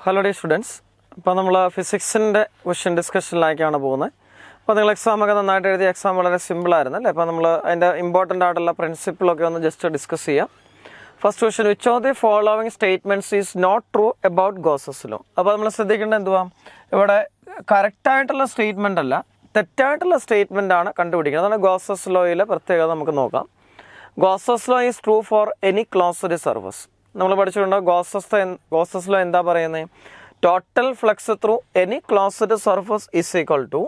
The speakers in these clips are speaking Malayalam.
Hello dear students. ഇപ്പോൾ നമ്മൾ ഫിസിക്സിൻ്റെ ക്വസ്റ്റ്യൻ ഡിസ്കഷനിലേക്കാണ് പോകുന്നത്. അപ്പോൾ നിങ്ങൾ എക്സാമൊക്കെ നന്നായിട്ട് എഴുതിയ എക്സാം വളരെ സിമ്പിളായിരുന്നു അല്ലേ? അപ്പോൾ നമ്മൾ അതിൻ്റെ ഇമ്പോർട്ടൻ്റ് ആയിട്ടുള്ള പ്രിൻസിപ്പിളൊക്കെ ഒന്ന് ജസ്റ്റ് ഡിസ്കസ് ചെയ്യാം. First question, which of the following statements is not true about Gauss's law? അപ്പോൾ നമ്മൾ ശ്രദ്ധിക്കേണ്ടത് എന്തുവാ, ഇവിടെ കറക്റ്റായിട്ടുള്ള സ്റ്റേറ്റ്മെൻ്റ് അല്ല, തെറ്റായിട്ടുള്ള സ്റ്റേറ്റ്മെൻ്റ് ആണ് കണ്ടുപിടിക്കുന്നത്. അതാണ് ഗോസസ് ലോയിലെ പ്രത്യേകത. നമുക്ക് നോക്കാം. Gauss's law is true for any closed surface. നമ്മൾ പഠിച്ചിട്ടുണ്ട് ഗോസസ് ലോ എന്താ പറയുന്നത്? Total flux through any closed surface is equal to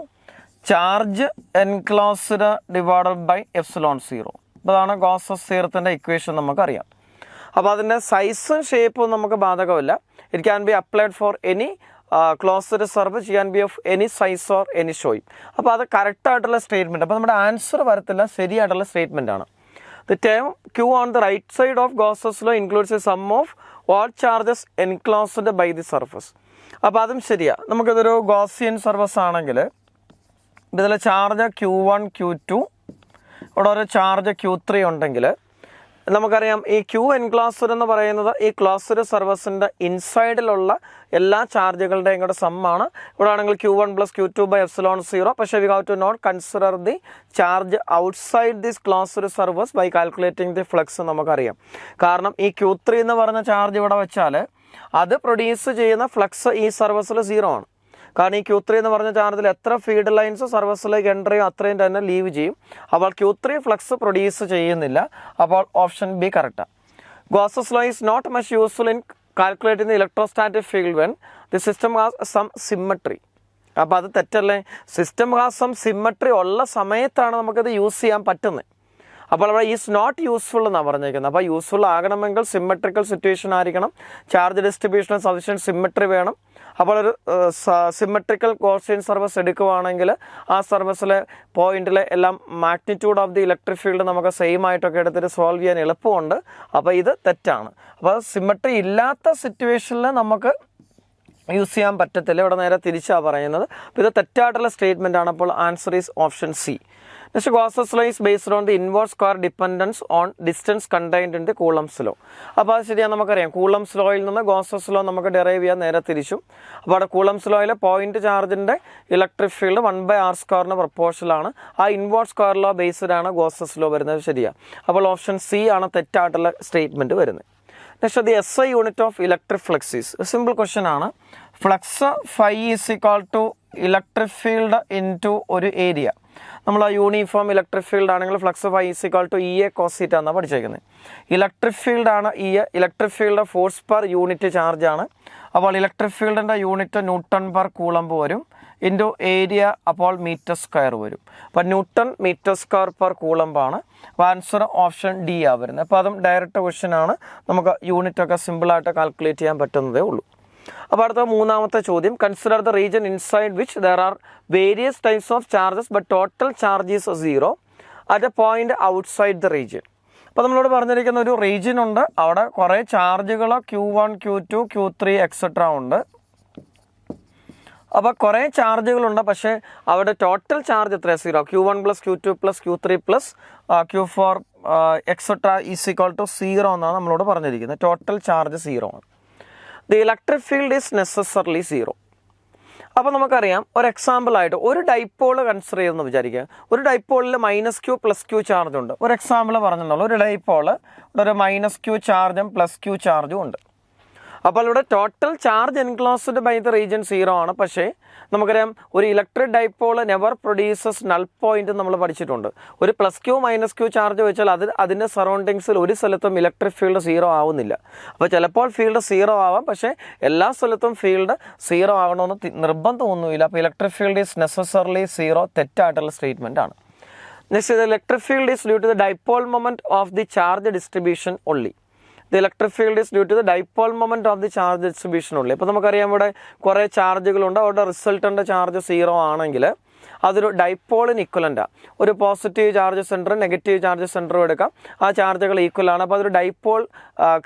charge enclosed divided by epsilon 0. അതാണ് ഗോസസ് തിയറത്തിൻ്റെ ഇക്വേഷൻ, നമുക്കറിയാം. അപ്പോൾ അതിൻ്റെ സൈസും ഷേപ്പും നമുക്ക് ബാധകമല്ല. It can be applied for any closed surface, can be of any size or any ഷോയും. അപ്പോൾ അത് കറക്റ്റായിട്ടുള്ള സ്റ്റേറ്റ്മെൻറ്റ്. അപ്പോൾ നമ്മുടെ ആൻസർ വരത്തില്ല, ശരിയായിട്ടുള്ള സ്റ്റേറ്റ്മെൻ്റ് ആണ്. The term Q on the right side of Gauss's law includes a sum of all charges enclosed by the surface. അപ്പോൾ അതും ശരിയാണ്. നമുക്കിതൊരു ഗോസിയൻ സർഫസ് ആണെങ്കിൽ ഇതിൽ ചാർജ് Q1, Q2, ഇവിടെ ഒരു ചാർജ് Q3 ഉണ്ടെങ്കിൽ നമുക്കറിയാം ഈ Q എൻക്ലോസ്ഡ് എന്ന് പറയുന്നത് ഈ ക്ലോസ്ഡ് സർഫസിൻ്റെ ഇൻസൈഡിലുള്ള എല്ലാ ചാർജുകളുടെയും കൂടെ സമ്മാണ്. ഇവിടെ ആണെങ്കിൽ Q1 + Q2 / എപ്സിലോൺ 0. പക്ഷേ we have to not consider the charge outside this closed surface by calculating the flux. നമുക്കറിയാം, കാരണം ഈ Q3 എന്ന് പറഞ്ഞ ചാർജ് ഇവിടെ വെച്ചാൽ അത് പ്രൊഡ്യൂസ് ചെയ്യുന്ന ഫ്ലക്സ് ഈ സർഫസിൽ 0 ആണ്. കാരണം ഈ Q3 എന്ന് പറഞ്ഞ ചാർജിൽ എത്ര ഫീഡ് ലൈൻസ് സർഫസിലേക്ക് എൻ്റർ ചെയ്യും അത്രയും തന്നെ ലീവ് ചെയ്യും. അപ്പോൾ Q3 ഫ്ലക്സ് പ്രൊഡ്യൂസ് ചെയ്യുന്നില്ല. അപ്പോൾ ഓപ്ഷൻ ബി കറക്റ്റാണ്. Gauss's law is not much useful in calculating the electrostatic field when the system has some symmetry. അപ്പോൾ അത് തെറ്റല്ലേ? സിസ്റ്റം ഹാസ് സം സിമ്മട്രി ഉള്ള സമയത്താണ് നമുക്കത് യൂസ് ചെയ്യാൻ പറ്റുന്നത്. അപ്പോൾ അവിടെ ഈസ് നോട്ട് യൂസ്ഫുൾ എന്നാണ് പറഞ്ഞേക്കുന്നത്. അപ്പോൾ യൂസ്ഫുൾ ആകണമെങ്കിൽ സിമ്മട്രിക്കൽ സിറ്റുവേഷൻ ആയിരിക്കണം, ചാർജ് ഡിസ്ട്രിബ്യൂഷന് സഫിഷ്യൻറ്റ് സിമ്മട്രി വേണം. അപ്പോൾ ഒരു സിമ്മട്രിക്കൽ ഗോസിയൻ സർഫസ് എടുക്കുകയാണെങ്കിൽ ആ സർഫസിലെ പോയിന്റിലെ എല്ലാം magnitude of the electric field നമുക്ക് സെയിം ആയിട്ടൊക്കെ എടുത്തിട്ട് സോൾവ് ചെയ്യാൻ എളുപ്പമുണ്ട്. അപ്പോൾ ഇത് തെറ്റാണ്. അപ്പോൾ സിമ്മട്രി ഇല്ലാത്ത സിറ്റുവേഷനിൽ നമുക്ക് യൂസ് ചെയ്യാൻ പറ്റത്തില്ല. ഇവിടെ നേരെ തിരിച്ചാണ് പറയുന്നത്. അപ്പോൾ ഇത് തെറ്റായിട്ടുള്ള സ്റ്റേറ്റ്മെൻ്റ് ആണ്. അപ്പോൾ answer is option C. Next, Gauss's law is based on the inverse square dependence on distance contained in the Coulomb's law. അപ്പോൾ അത് ശരിയാണ്, നമുക്കറിയാം. കൂളംസ് ലോയിൽ നിന്ന് ഗോസസ് ലോ നമുക്ക് ഡെറൈവ് ചെയ്യാൻ നേരെ തിരിച്ചും. അപ്പോൾ അവിടെ കൂളംസ് ലോയിലെ പോയിന്റ് ചാർജിൻ്റെ ഇലക്ട്രിക് ഫീൽഡ് 1/r² പ്രപ്പോർഷനാണ്. ആ ഇൻവേഴ്സ് സ്ക്വയർ ലോ ബേസ്ഡ് ആണ് ഗോസസ് ലോ വരുന്നത്. ശരിയാണ്. അപ്പോൾ ഓപ്ഷൻ സി ആണ് തെറ്റായിട്ടുള്ള സ്റ്റേറ്റ്മെൻറ്റ് വരുന്നത്. Next, the SI unit of electric flux is. Simple question ആണ്. Flux phi is equal to electric field into ഒരു ഏരിയ. നമ്മൾ യൂണിഫോം ഇലക്ട്രിക് ഫീൽഡ് ആണെങ്കിൽ flux phi is equal to EA cos θ എന്നാണ് പഠിച്ചേക്കുന്നത്. ഇലക്ട്രിക് ഫീൽഡാണ് electric field force per unit ചാർജാണ്. അപ്പോൾ ഇലക്ട്രിക് ഫീൽഡിൻ്റെ യൂണിറ്റ് ന്യൂട്ടൺ പെർ കൂളമ്പ് വരും, ഇൻറ്റു ഏരിയ അപ്പോൾ മീറ്റർ സ്ക്വയർ വരും. അപ്പോൾ ന്യൂട്ടൺ മീറ്റർ സ്ക്വയർ പെർ കൂളമ്പാണ്. അപ്പോൾ ആൻസർ ഓപ്ഷൻ ഡി ആണ് വരുന്നത്. അപ്പോൾ അതും ഡയറക്റ്റ് ക്വസ്റ്റ്യൻ ആണ്, നമുക്ക് യൂണിറ്റൊക്കെ സിമ്പിളായിട്ട് കാൽക്കുലേറ്റ് ചെയ്യാൻ പറ്റുന്നതേ ഉള്ളൂ. അപ്പോൾ അടുത്ത മൂന്നാമത്തെ ചോദ്യം, consider the region inside which there are various types of charges but total charge is 0 at A point outside the region. അപ്പോൾ നമ്മളോട് പറഞ്ഞിരിക്കുന്ന ഒരു റീജിയൻ ഉണ്ട്, അവിടെ കുറേ ചാർജുകൾ Q1, Q2, Q3 എക്സെട്ര ഉണ്ട്. അപ്പോൾ കുറേ ചാർജുകളുണ്ട്, പക്ഷേ അവിടെ ടോട്ടൽ ചാർജ് എത്ര? 0. Q1 + Q2 + Q3 + Q4 etcetera is equal to 0 എന്നാണ് നമ്മളോട് പറഞ്ഞിരിക്കുന്നത്. ടോട്ടൽ ചാർജ് 0 ആണ്. The electric field is necessarily 0. അപ്പോൾ നമുക്കറിയാം, ഒരു എക്സാമ്പിളായിട്ട് ഒരു ഡൈപോൾ കൺസിഡർ ചെയ്തെന്ന് വിചാരിക്കുക. ഒരു ഡൈപോളിൽ -Q + Q ചാർജ് ഉണ്ട്. ഒരു എക്സാമ്പിൾ പറഞ്ഞിട്ടുള്ളൂ. ഒരു ഡൈപോൾ ഒരു -Q ചാർജും +Q ചാർജും ഉണ്ട്. അപ്പോൾ ഇവിടെ total charge enclosed by the region 0 ആണ്. പക്ഷേ നമുക്കറിയാം, ഒരു electric dipole never produces null point നമ്മൾ പഠിച്ചിട്ടുണ്ട്. ഒരു +Q -Q ചാർജ് വെച്ചാൽ അതിൻ്റെ സറൗണ്ടിങ്സിൽ ഒരു സ്ഥലത്തും ഇലക്ട്രിക് ഫീൽഡ് 0 ആവുന്നില്ല. അപ്പോൾ ചിലപ്പോൾ ഫീൽഡ് 0 ആവാം, പക്ഷേ എല്ലാ സ്ഥലത്തും ഫീൽഡ് 0 ആവണമെന്ന് നിർബന്ധമൊന്നുമില്ല. അപ്പോൾ ഇലക്ട്രിക് ഫീൽഡ് ഈസ് നെസസറിലി 0 തെറ്റായിട്ടുള്ള സ്റ്റേറ്റ്മെൻ്റ് ആണ്. Next, the electric field is due to the dipole moment of the charge distribution only. The electric field is due to the dipole moment of the charge distribution ഉള്ളൂ. ഇപ്പോൾ നമുക്കറിയാം, ഇവിടെ കുറേ ചാർജുകളുണ്ട്. അവിടെ റിസൾട്ടൻ്റെ ചാർജ് 0 ആണെങ്കിൽ അതൊരു ഡൈപോളിന് ഇക്വലൻ്റാണ്. ഒരു പോസിറ്റീവ് ചാർജ് സെൻറ്ററും നെഗറ്റീവ് ചാർജ് സെൻറ്ററും എടുക്കാം. ആ ചാർജുകൾ ഈക്വലാണ്. അപ്പോൾ അതൊരു ഡൈപോൾ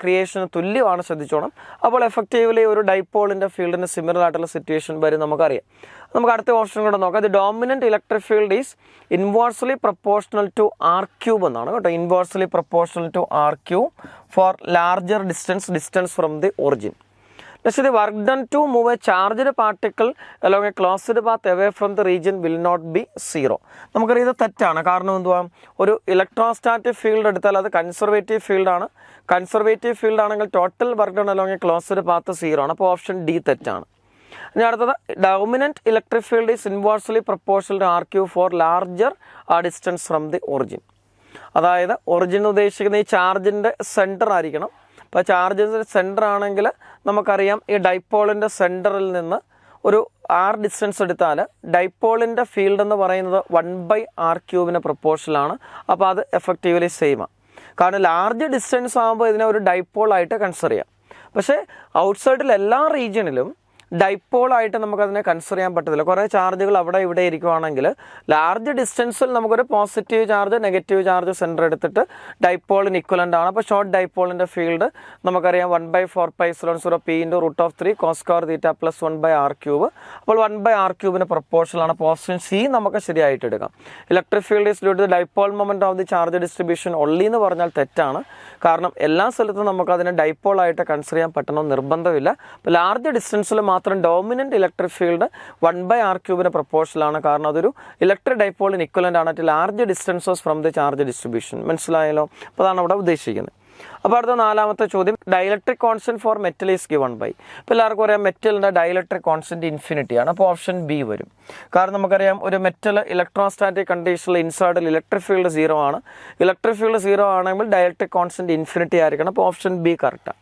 ക്രിയേഷന് തുല്യമാണ്, ശ്രദ്ധിച്ചോണം. അപ്പോൾ എഫക്റ്റീവ്ലി ഒരു ഡൈപോളിൻ്റെ ഫീൽഡിന് സിമിലർ ആയിട്ടുള്ള സിറ്റുവേഷൻ വരും, നമുക്കറിയാം. നമുക്ക് അടുത്ത ഓപ്ഷൻ കൂടെ നോക്കാം. The dominant electric field is inversely proportional to R³ എന്നാണ് കേട്ടോ. Inversely proportional to R³ for larger distance from the origin. Next, the work done to move a charged particle along a closed path away from the region will not be zero. നമുക്കറിയാം ഇത് തെറ്റാണ്. കാരണം എന്തുവാ, ഒരു ഇലക്ട്രോസ്റ്റാറ്റിക് ഫീൽഡ് എടുത്താൽ അത് കൺസർവേറ്റീവ് ഫീൽഡാണ്. കൺസർവേറ്റീവ് ഫീൽഡ് ആണെങ്കിൽ total work done along a closed path 0 ആണ്. അപ്പോൾ ഓപ്ഷൻ ഡി തെറ്റാണ്. ഇനി അടുത്തത് dominant electric field is inversely proportional to R cube for larger distance from the origin. അതായത് ഒറിജിൻ ഉദ്ദേശിക്കുന്ന ഈ ചാർജിൻ്റെ സെൻറ്റർ ആയിരിക്കണം. അപ്പോൾ ചാർജിൻ്റെ സെൻറ്റർ ആണെങ്കിൽ നമുക്കറിയാം ഈ ഡൈപോളിൻ്റെ സെൻറ്ററിൽ നിന്ന് ഒരു ആർ ഡിസ്റ്റൻസ് എടുത്താൽ ഡൈപോളിൻ്റെ ഫീൽഡ് എന്ന് പറയുന്നത് 1/r³ പ്രൊപ്പോർഷനാണ്. അപ്പോൾ അത് എഫക്റ്റീവ്ലി സെയിമാണ്. കാരണം ലാർജ് ഡിസ്റ്റൻസ് ആകുമ്പോൾ ഇതിനെ ഒരു ഡൈപോളായിട്ട് കൺസിഡർ ചെയ്യാം. പക്ഷേ ഔട്ട്സൈഡിൽ എല്ലാ റീജിയനിലും ഡൈപോളായിട്ട് നമുക്കതിനെ കൺസിഡർ ചെയ്യാൻ പറ്റത്തില്ല. കുറേ ചാർജുകൾ അവിടെ ഇവിടെ ഇരിക്കുവാണെങ്കിൽ ലാർജ് ഡിസ്റ്റൻസിൽ നമുക്കൊരു positive charge negative charge centre എടുത്തിട്ട് ഡൈപോളിന് ഇക്വലൻ്റ് ആണ്. അപ്പോൾ ഷോർട്ട് ഡൈപോളിൻ്റെ ഫീൽഡ് നമുക്കറിയാം 1/4πε0 p√3 cos² + 1/r³. അപ്പോൾ 1/r³ പ്രൊപ്പോർഷനാണ്. അപ്പോൾ ഓപ്ഷൻ സി നമുക്ക് ശരിയായിട്ട് എടുക്കാം. Electric field is due to the dipole moment of the charge distribution only എന്ന് പറഞ്ഞാൽ തെറ്റാണ്. കാരണം എല്ലാ സ്ഥലത്തും നമുക്കതിനെ ഡൈപോളായിട്ട് കൺസിഡർ ചെയ്യാൻ പറ്റണമെന്ന് നിർബന്ധമില്ല. അപ്പോൾ ലാർജ് ഡിസ്റ്റൻസിൽ മാത്രം ഡോമിനൻറ്റ് ഇലക്ട്രിക് ഫീൽഡ് 1/r³ പ്രൊപ്പോർഷനാണ്. കാരണം അതൊരു ഇലക്ട്രിക് ഡൈപോളിന് ഇക്വലൻ്റ് ആണ് at large distances from the charge distribution. മനസ്സിലായല്ലോ? അപ്പോൾ അതാണ് അവിടെ ഉദ്ദേശിക്കുന്നത്. അപ്പോൾ അടുത്ത നാലാമത്തെ ചോദ്യം, dielectric constant for metal is given by. ഇപ്പോൾ എല്ലാവർക്കും അറിയാം മെറ്റലിൻ്റെ ഡൈലക്ട്രിക് കോൺസ്റ്റൻറ്റ് ഇൻഫിനിറ്റി ആണ്. അപ്പോൾ ഓപ്ഷൻ ബി വരും. കാരണം നമുക്കറിയാം ഒരു മെറ്റൽ ഇലക്ട്രോസ്റ്റാറ്റിക് കണ്ടീഷനിൽ ഇൻസൈഡിൽ ഇലക്ട്രിക് ഫീൽഡ് 0 ആണ്. ഇലക്ട്രിക് ഫീൽഡ് 0 ആണെങ്കിൽ ഡൈലക്ട്രിക് കോൺസ്റ്റൻറ്റ് ഇൻഫിനിറ്റി ആയിരിക്കണം. അപ്പോൾ ഓപ്ഷൻ ബി കറക്റ്റാണ്.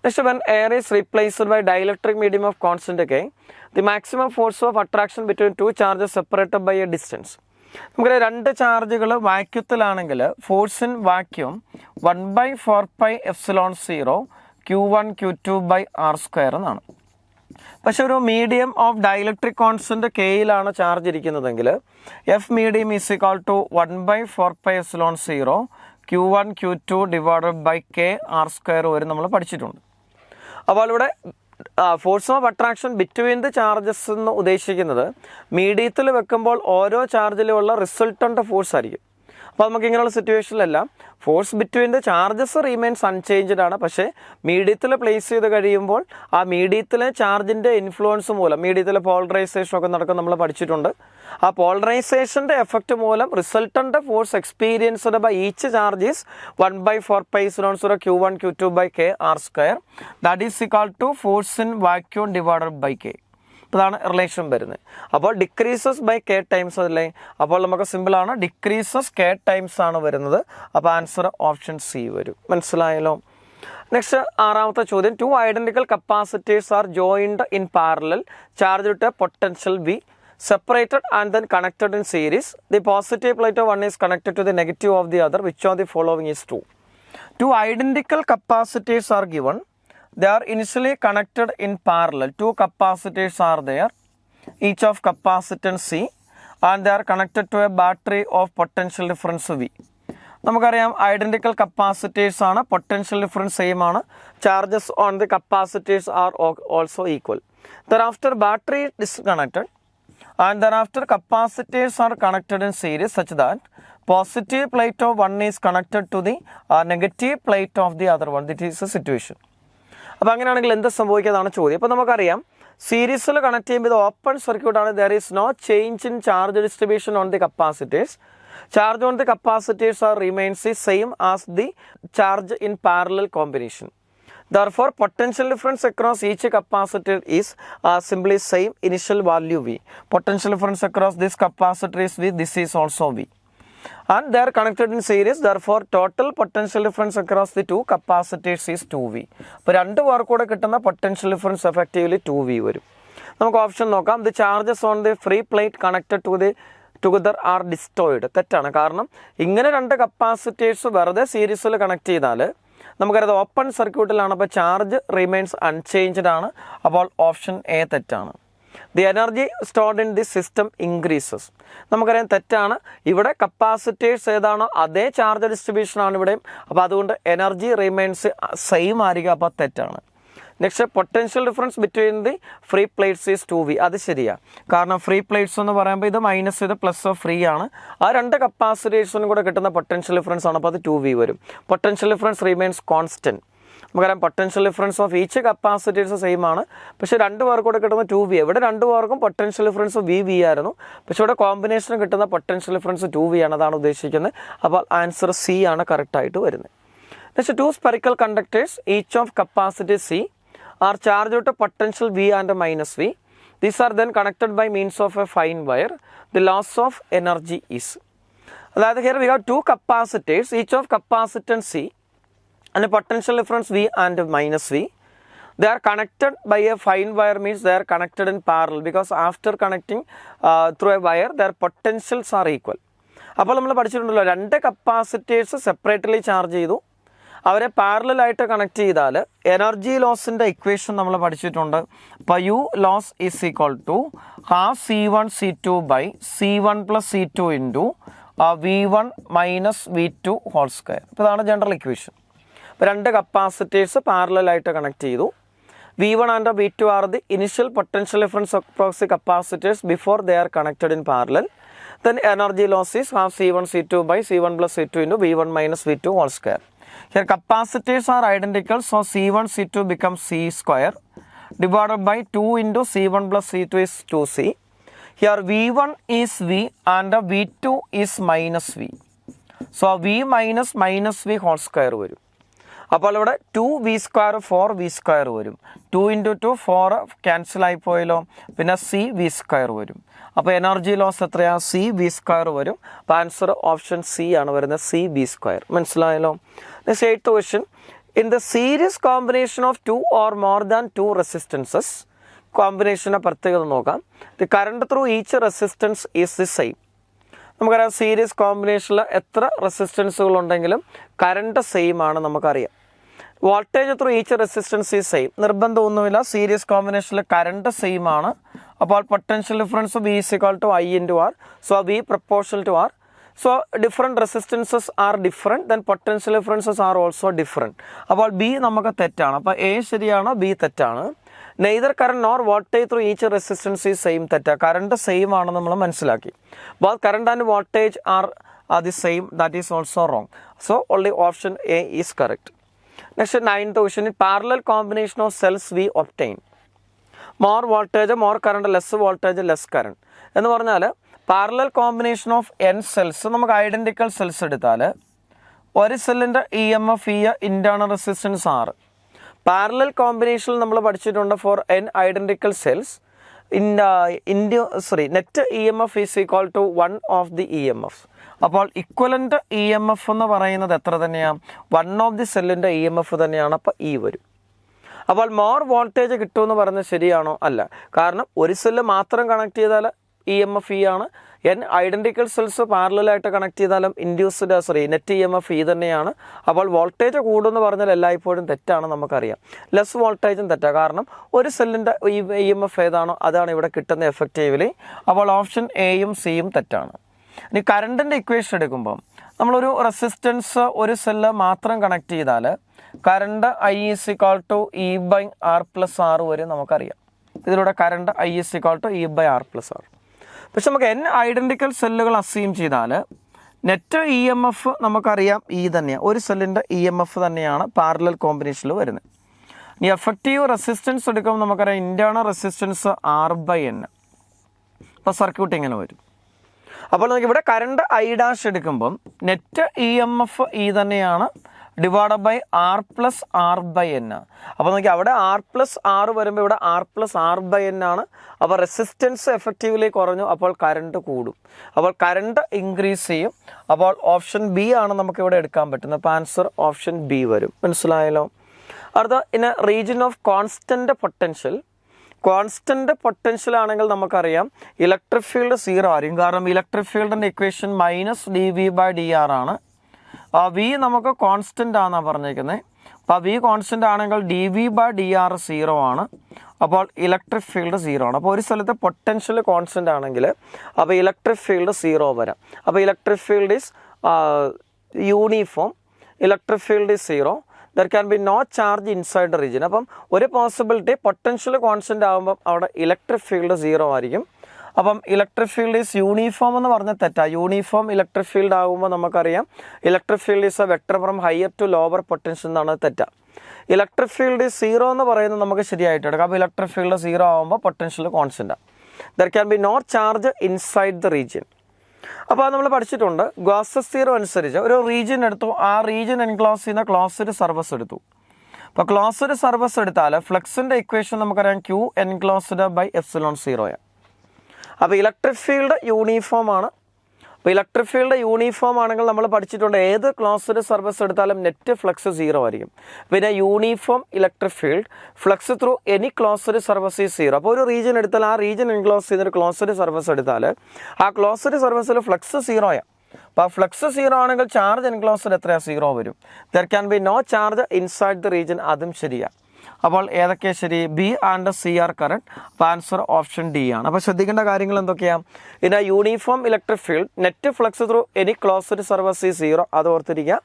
Next, when air is replaced by dielectric medium of constant K, the maximum force of attraction between two charges separated by a distance. നമുക്കറിയാം രണ്ട് ചാർജുകൾ വാക്യൂത്തിലാണെങ്കിൽ force in vacuum 1/4πε0 Q1 Q2/r² എന്നാണ്. പക്ഷെ ഒരു മീഡിയം ഓഫ് ഡൈലക്ട്രിക് കോൺസ്റ്റൻറ്റ് കെയിലാണ് ചാർജ് ഇരിക്കുന്നതെങ്കിൽ F medium is equal to 1/4πε0 Q1 Q2/k r² വരെ നമ്മൾ പഠിച്ചിട്ടുണ്ട്. അപ്പോൾ ഇവിടെ force of attraction between the charges എന്ന് ഉദ്ദേശിക്കുന്നത് മീഡിയത്തിൽ വെക്കുമ്പോൾ ഓരോ ചാർജിലുമുള്ള റിസൾട്ടൻ്റ് ഫോഴ്സ് ആയിരിക്കും. അപ്പോൾ നമുക്ക് ഇങ്ങനെയുള്ള സിറ്റുവേഷനിലെല്ലാം force between the charges remains unchanged ആണ്. പക്ഷേ മീഡിയത്തിൽ പ്ലേസ് ചെയ്ത് കഴിയുമ്പോൾ ആ മീഡിയത്തിലെ ചാർജിൻ്റെ ഇൻഫ്ലുവൻസ് മൂലം മീഡിയത്തിലെ പോളറൈസേഷൻ ഒക്കെ നടക്കും നമ്മൾ പഠിച്ചിട്ടുണ്ട്. ആ പോളറൈസേഷൻ്റെ എഫക്റ്റ് മൂലം resultant force experienced by each charge is 1/4πε0 Q1 Q2/k r². That is equal to force in vacuum divided by k. ഇതാണ് റിലേഷൻ വരുന്നത്. അപ്പോൾ ഡിക്രീസസ് ബൈ k ടൈംസ് അല്ലേ. അപ്പോൾ നമുക്ക് സിമ്പിളാണ്, ഡിക്രീസസ് k ടൈംസ് ആണ് വരുന്നത്. അപ്പോൾ ആൻസർ ഓപ്ഷൻ സി വരും. മനസ്സിലായല്ലോ? നെക്സ്റ്റ് ആറാമത്തെ ചോദ്യം, two identical capacitors are joined in parallel charge to potential V separated and then connected in series. The positive plate of one is connected to the negative of the other. Which of the following is true? Two identical capacitors are given. They are initially connected in parallel. Two capacitors are there, each of capacitance C, and they are connected to a battery of potential difference V. നമുക്കറിയാം ഐഡന്റിക്കൽ കപ്പാസിറ്റേഴ്സ് ആണ്, പൊട്ടൻഷ്യൽ ഡിഫറൻസ് സെയിം ആണ്, charges on the capacitors are also equal. Thereafter battery is disconnected and thereafter capacitors are connected in series such that positive plate of one is connected to the negative plate of the other one. That is the situation. അപ്പോൾ അങ്ങനെയാണെങ്കിൽ എന്ത് സംഭവിക്കുന്നതാണ് ചോദ്യം. അപ്പോൾ നമുക്കറിയാം സീരീസിൽ കണക്ട് ചെയ്യുമ്പോൾ ഇത് ഓപ്പൺ സർക്യൂട്ട് ആണ്. There is no change in charge distribution on the capacitors. Charge on the capacitors are remains the same as the charge in parallel combination. Therefore, potential difference across each capacitor is simply same initial value V. Potential difference across this capacitor is V. This is also V. And they are connected in series. Therefore, total potential difference across the two capacitors is 2V. അപ്പോൾ രണ്ട് പേർക്കൂടെ കിട്ടുന്ന potential difference effectively 2V വരും. നമുക്ക് ഓപ്ഷൻ നോക്കാം. The charges on the free plate connected to the together are destroyed. തെറ്റാണ്. കാരണം ഇങ്ങനെ രണ്ട് കപ്പാസിറ്റേഴ്സ് വെറുതെ സീരീസിൽ കണക്ട് ചെയ്താൽ നമുക്കറിയാം ഓപ്പൺ സർക്യൂട്ടിലാണ്. അപ്പോൾ ചാർജ് റിമെയിൻസ് അൺചേഞ്ച്ഡ് ആണ്. അപ്പോൾ ഓപ്ഷൻ എ തെറ്റാണ്. The energy stored in the system increases. നമുക്കറിയാം തെറ്റാണ്. ഇവിടെ കപ്പാസിറ്റേഴ്സ് ഏതാണോ അതേ ചാർജ് ഡിസ്ട്രിബ്യൂഷൻ ആണ് ഇവിടെയും. അപ്പോൾ അതുകൊണ്ട് എനർജി റിമെയിൻസ് സെയിം ആയിരിക്കും. അപ്പോൾ തെറ്റാണ്. Next, potential difference between the free plates is 2V. അത് ശരിയാണ്. കാരണം ഫ്രീ പ്ലേറ്റ്സ് എന്ന് പറയുമ്പോൾ ഇത് മൈനസ് ഇത് പ്ലസ് ഫ്രീ ആണ്. ആ രണ്ട് കപ്പാസിറ്റേഴ്സിനും കൂടെ കിട്ടുന്ന പൊട്ടൻഷ്യൽ ഡിഫറൻസ് ആണ്. അപ്പോൾ അത് 2V വരും. Potential difference remains constant. നമുക്കറിയാം potential difference of each capacities same ആണ്, പക്ഷേ രണ്ട് പേർക്ക് കൂടെ കിട്ടുന്ന 2V. ഇവിടെ രണ്ട് പേർക്കും പൊട്ടൻഷ്യൽ ഡിഫറൻസ് VV ആയിരുന്നു, പക്ഷേ ഇവിടെ കോമ്പിനേഷന് കിട്ടുന്ന പൊട്ടൻഷ്യൽ ഡിഫറൻസ് 2V ആണ്, അതാണ് ഉദ്ദേശിക്കുന്നത്. അപ്പോൾ ആൻസർ C ആണ് കറക്റ്റായിട്ട് വരുന്നത്. Next, 2 spherical conductors each of capacity C are charged to potential V and -V. These are then connected by means of a fine wire. The loss of energy is. അതായത് here we have 2 capacitors each of capacitance C and a potential difference V and -V. They are connected by a fine wire, means they are connected in parallel, because after connecting through a wire their potentials are equal. അപ്പോൾ നമ്മൾ പഠിച്ചിട്ടുണ്ടല്ലോ, രണ്ട് കപ്പാസിറ്റേഴ്സ് സെപ്പറേറ്റ്ലി ചാർജ് ചെയ്തു, അവരെ പാരലായിട്ട് കണക്ട് ചെയ്താൽ എനർജി ലോസിൻ്റെ ഇക്വേഷൻ നമ്മൾ പഠിച്ചിട്ടുണ്ട്. അപ്പോൾ U loss is equal to half C1 C2 by C1 plus C2 into V1 minus V2 whole square. അപ്പോൾ ഇതാണ് ജനറൽ ഇക്വേഷൻ. അപ്പോൾ രണ്ട് കപ്പാസിറ്റേഴ്സ് പാരലായിട്ട് കണക്ട് ചെയ്തു. V1 and V2 are the initial potential difference across the capacitors before they are connected in parallel. Then energy loss is half C1 C2 by C1 plus C2 into V1 minus V2 whole square. Here capacitors are identical, so C1 C2 becomes C square divided by 2 into C1 plus C2 is 2C. Here V1 is V and V2 is minus V. So V minus V whole square വരും. അപ്പോൾ ഇവിടെ 2V square 4V square വരും. 2 into 2 4 ക്യാൻസൽ ആയി പോയല്ലോ, പിന്നെ CV square വരും. അപ്പോൾ എനർജി ലോസ് എത്രയാണ്? CV square വരും. അപ്പോൾ ആൻസർ ഓപ്ഷൻ C ആണ് വരുന്നത്, CV square. മനസ്സിലായല്ലോ? Next 8th question. In the series combination of 2 or more than 2 resistances, കോമ്പിനേഷൻ്റെ പ്രത്യേകത നോക്കാം. The current through each resistance is the same. നമുക്കറിയാം സീരീസ് കോമ്പിനേഷനിൽ എത്ര റെസിസ്റ്റൻസുകൾ ഉണ്ടെങ്കിലും കറണ്ട് സെയിം ആണ് നമുക്കറിയാം. Voltage through each resistance is same, നിർബന്ധമൊന്നുമില്ല. സീരീസ് കോമ്പിനേഷനിൽ കറണ്ട് സെയിം ആണ്. അപ്പോൾ potential difference V is equal to I into R. So V proportional to R. So different resistances are different, then potential differences are also different. അപ്പോൾ B നമുക്ക് തെറ്റാണ്. അപ്പോൾ A ശരിയാണ്, B തെറ്റാണ്. Neither current nor voltage through each resistance is same, തെറ്റാ. കറണ്ട് സെയിം ആണ് നമ്മൾ മനസ്സിലാക്കി. Both current and voltage are the same, that is also wrong. So only option A is correct. Next 9th question. Parallel combination of cells we obtain more voltage more current, less voltage less current എന്ന് പറഞ്ഞാൽ parallel combination of N cells, നമുക്ക് ഐഡൻറ്റിക്കൽ സെൽസ് എടുത്താൽ ഒരു സെല്ലിൻ്റെ EMF E internal resistance R. Parallel കോമ്പിനേഷനിൽ നമ്മൾ പഠിച്ചിട്ടുണ്ട് for N identical cells net EMF is equal to 1 of the EMF. അപ്പോൾ ഇക്വലൻ്റ് EMF എന്ന് പറയുന്നത് എത്ര തന്നെയാണ്? 1 ഓഫ് ദി സെല്ലിൻ്റെ EMF തന്നെയാണ്. അപ്പോൾ E വരും. അപ്പോൾ മോർ വോൾട്ടേജ് കിട്ടുമെന്ന് പറയുന്നത് ശരിയാണോ? അല്ല. കാരണം ഒരു സെല്ല് മാത്രം കണക്ട് ചെയ്താൽ EMF E ആണ്. N ഐഡൻറ്റിക്കൽ സെൽസ് പാരലായിട്ട് കണക്ട് ചെയ്താലും നെറ്റ് EMF E തന്നെയാണ്. അപ്പോൾ വോൾട്ടേജ് കൂടുമെന്ന് പറഞ്ഞാൽ എല്ലായ്പ്പോഴും തെറ്റാണ്, നമുക്കറിയാം. ലെസ് വോൾട്ടേജും തെറ്റാണ്, കാരണം ഒരു സെല്ലിൻ്റെ EMF ഏതാണോ അതാണ് ഇവിടെ കിട്ടുന്ന എഫക്റ്റീവ്ലി. അപ്പോൾ ഓപ്ഷൻ Aയും Cയും തെറ്റാണ്. ഇനി കറണ്ടിൻ്റെ ഇക്വേഷൻ എടുക്കുമ്പം നമ്മളൊരു റെസിസ്റ്റൻസ് ഒരു സെല്ല് മാത്രം കണക്ട് ചെയ്താൽ current I is equal to E by R plus R വരും, നമുക്കറിയാം. ഇതിലൂടെ current I is equal to E by R plus R. പക്ഷെ നമുക്ക് N ഐഡൻറ്റിക്കൽ സെല്ലുകൾ അസ്യൂം ചെയ്താൽ നെറ്റ് EMF നമുക്കറിയാം E തന്നെയാണ്, ഒരു സെല്ലിൻ്റെ EMF തന്നെയാണ് പാരലൽ കോമ്പിനേഷനിൽ വരുന്നത്. ഇനി എഫക്റ്റീവ് റെസിസ്റ്റൻസ് എടുക്കുമ്പോൾ നമുക്കറിയാം internal resistance R by N. അപ്പോൾ സർക്യൂട്ട് ഇങ്ങനെ വരും. അപ്പോൾ നമുക്ക് ഇവിടെ കറണ്ട് I' എടുക്കുമ്പം നെറ്റ് EMF E തന്നെയാണ് divide by R plus R by N. അപ്പോൾ നോക്കി അവിടെ R പ്ലസ് R വരുമ്പോൾ ഇവിടെ R plus R by N ആണ്. അപ്പോൾ റെസിസ്റ്റൻസ് എഫക്റ്റീവ്ലി കുറഞ്ഞു, അപ്പോൾ കറണ്ട് കൂടും. അപ്പോൾ കറണ്ട് ഇൻക്രീസ് ചെയ്യും. അപ്പോൾ ഓപ്ഷൻ B ആണ് നമുക്കിവിടെ എടുക്കാൻ പറ്റുന്നത്. അപ്പോൾ ആൻസർ ഓപ്ഷൻ B വരും. മനസ്സിലായല്ലോ? അടുത്ത in A region of constant potential. Constant potential ആണെങ്കിൽ നമുക്കറിയാം ഇലക്ട്രിക് ഫീൽഡ് 0 ആയിരിക്കും. കാരണം ഇലക്ട്രിക് ഫീൽഡിൻ്റെ ഇക്വേഷൻ -dV/dr ആണ്. V നമുക്ക് കോൺസ്റ്റൻ്റ് ആണെന്നാണ് പറഞ്ഞേക്കുന്നത്. അപ്പോൾ V കോൺസ്റ്റൻ്റ് ആണെങ്കിൽ dV/dr 0 ആണ്. അപ്പോൾ ഇലക്ട്രിക് ഫീൽഡ് 0 ആണ്. അപ്പോൾ ഒരു സ്ഥലത്ത് പൊട്ടൻഷ്യൽ കോൺസ്റ്റൻ്റ് ആണെങ്കിൽ അപ്പോൾ ഇലക്ട്രിക് ഫീൽഡ് 0 വരാം. അപ്പോൾ electric field is uniform, electric field is 0. There can be no charge inside the region. അപ്പം ഒരു പോസിബിലിറ്റി പൊട്ടൻഷ്യൽ കോൺസ്റ്റൻ്റ് ആകുമ്പം അവിടെ ഇലക്ട്രിക് ഫീൽഡ് 0 ആയിരിക്കും. അപ്പം ഇലക്ട്രിക് ഫീൽഡ് ഈസ് യൂണിഫോം എന്ന് പറഞ്ഞാൽ തെറ്റാണ്. യൂണിഫോം ഇലക്ട്രിക് ഫീൽഡ് ആകുമ്പോൾ നമുക്കറിയാം electric field is a vector from higher to lower potential എന്നാണ് തെറ്റാണ്. ഇലക്ട്രിക് ഫീൽഡ് 0 എന്ന് പറയുന്നത് നമുക്ക് ശരിയായിട്ട് എടുക്കാം. അപ്പോൾ ഇലക്ട്രിക് ഫീൽഡ് 0 ആകുമ്പോൾ potential constant. There can be no charge inside the region. അപ്പോൾ അത് നമ്മൾ പഠിച്ചിട്ടുണ്ട്. ഗോസസ് തിയറം അനുസരിച്ച് ഒരു റീജിയൻ എടുത്തു, ആ റീജിയൻ എൻക്ലോസ് ചെയ്യുന്ന ക്ലോസ്ഡ് സർഫസ് എടുത്തു. അപ്പോൾ ക്ലോസ്ഡ് സർഫസ് എടുത്താൽ ഫ്ലക്സിൻ്റെ ഇക്വേഷൻ നമുക്കറിയാം Q എൻക്ലോസ്ഡ് ബൈ എപ്സിലോൺ 0. അപ്പോൾ ഇലക്ട്രിക് ഫീൽഡ് യൂണിഫോം ആണ്. അപ്പോൾ ഇലക്ട്രിക് ഫീൽഡ് യൂണിഫോം ആണെങ്കിൽ നമ്മൾ പഠിച്ചിട്ടുണ്ട് ഏത് ക്ലോസ്ഡ് സർഫസ് എടുത്താലും നെറ്റ് ഫ്ലക്സ് 0 ആയിരിക്കും. പിന്നെ uniform electric field flux through any closed surface is 0. അപ്പോൾ ഒരു റീജിയൻ എടുത്താൽ ആ റീജിയൻ എൻക്ലോസ് ചെയ്തൊരു ക്ലോസ്ഡ് സർഫസ് എടുത്താൽ ആ ക്ലോസ്ഡ് സർഫസിൽ ഫ്ലക്സ് 0 ആണ്. അപ്പോൾ ഫ്ലക്സ് 0 ആണെങ്കിൽ ചാർജ് എൻക്ലോസ്ഡ് എത്രയാണ്? 0 വരും. There can be no charge inside the region. അതും ശരിയാണ്. അപ്പോൾ ഏതൊക്കെ ശരി? B and C are correct. അപ്പോൾ ആൻസർ ഓപ്ഷൻ ഡി ആണ്. അപ്പോൾ ശ്രദ്ധിക്കേണ്ട കാര്യങ്ങൾ എന്തൊക്കെയാണ്? In a uniform electric field net flux through any closed surface is 0. അത് ഓർത്തിരിക്കുക.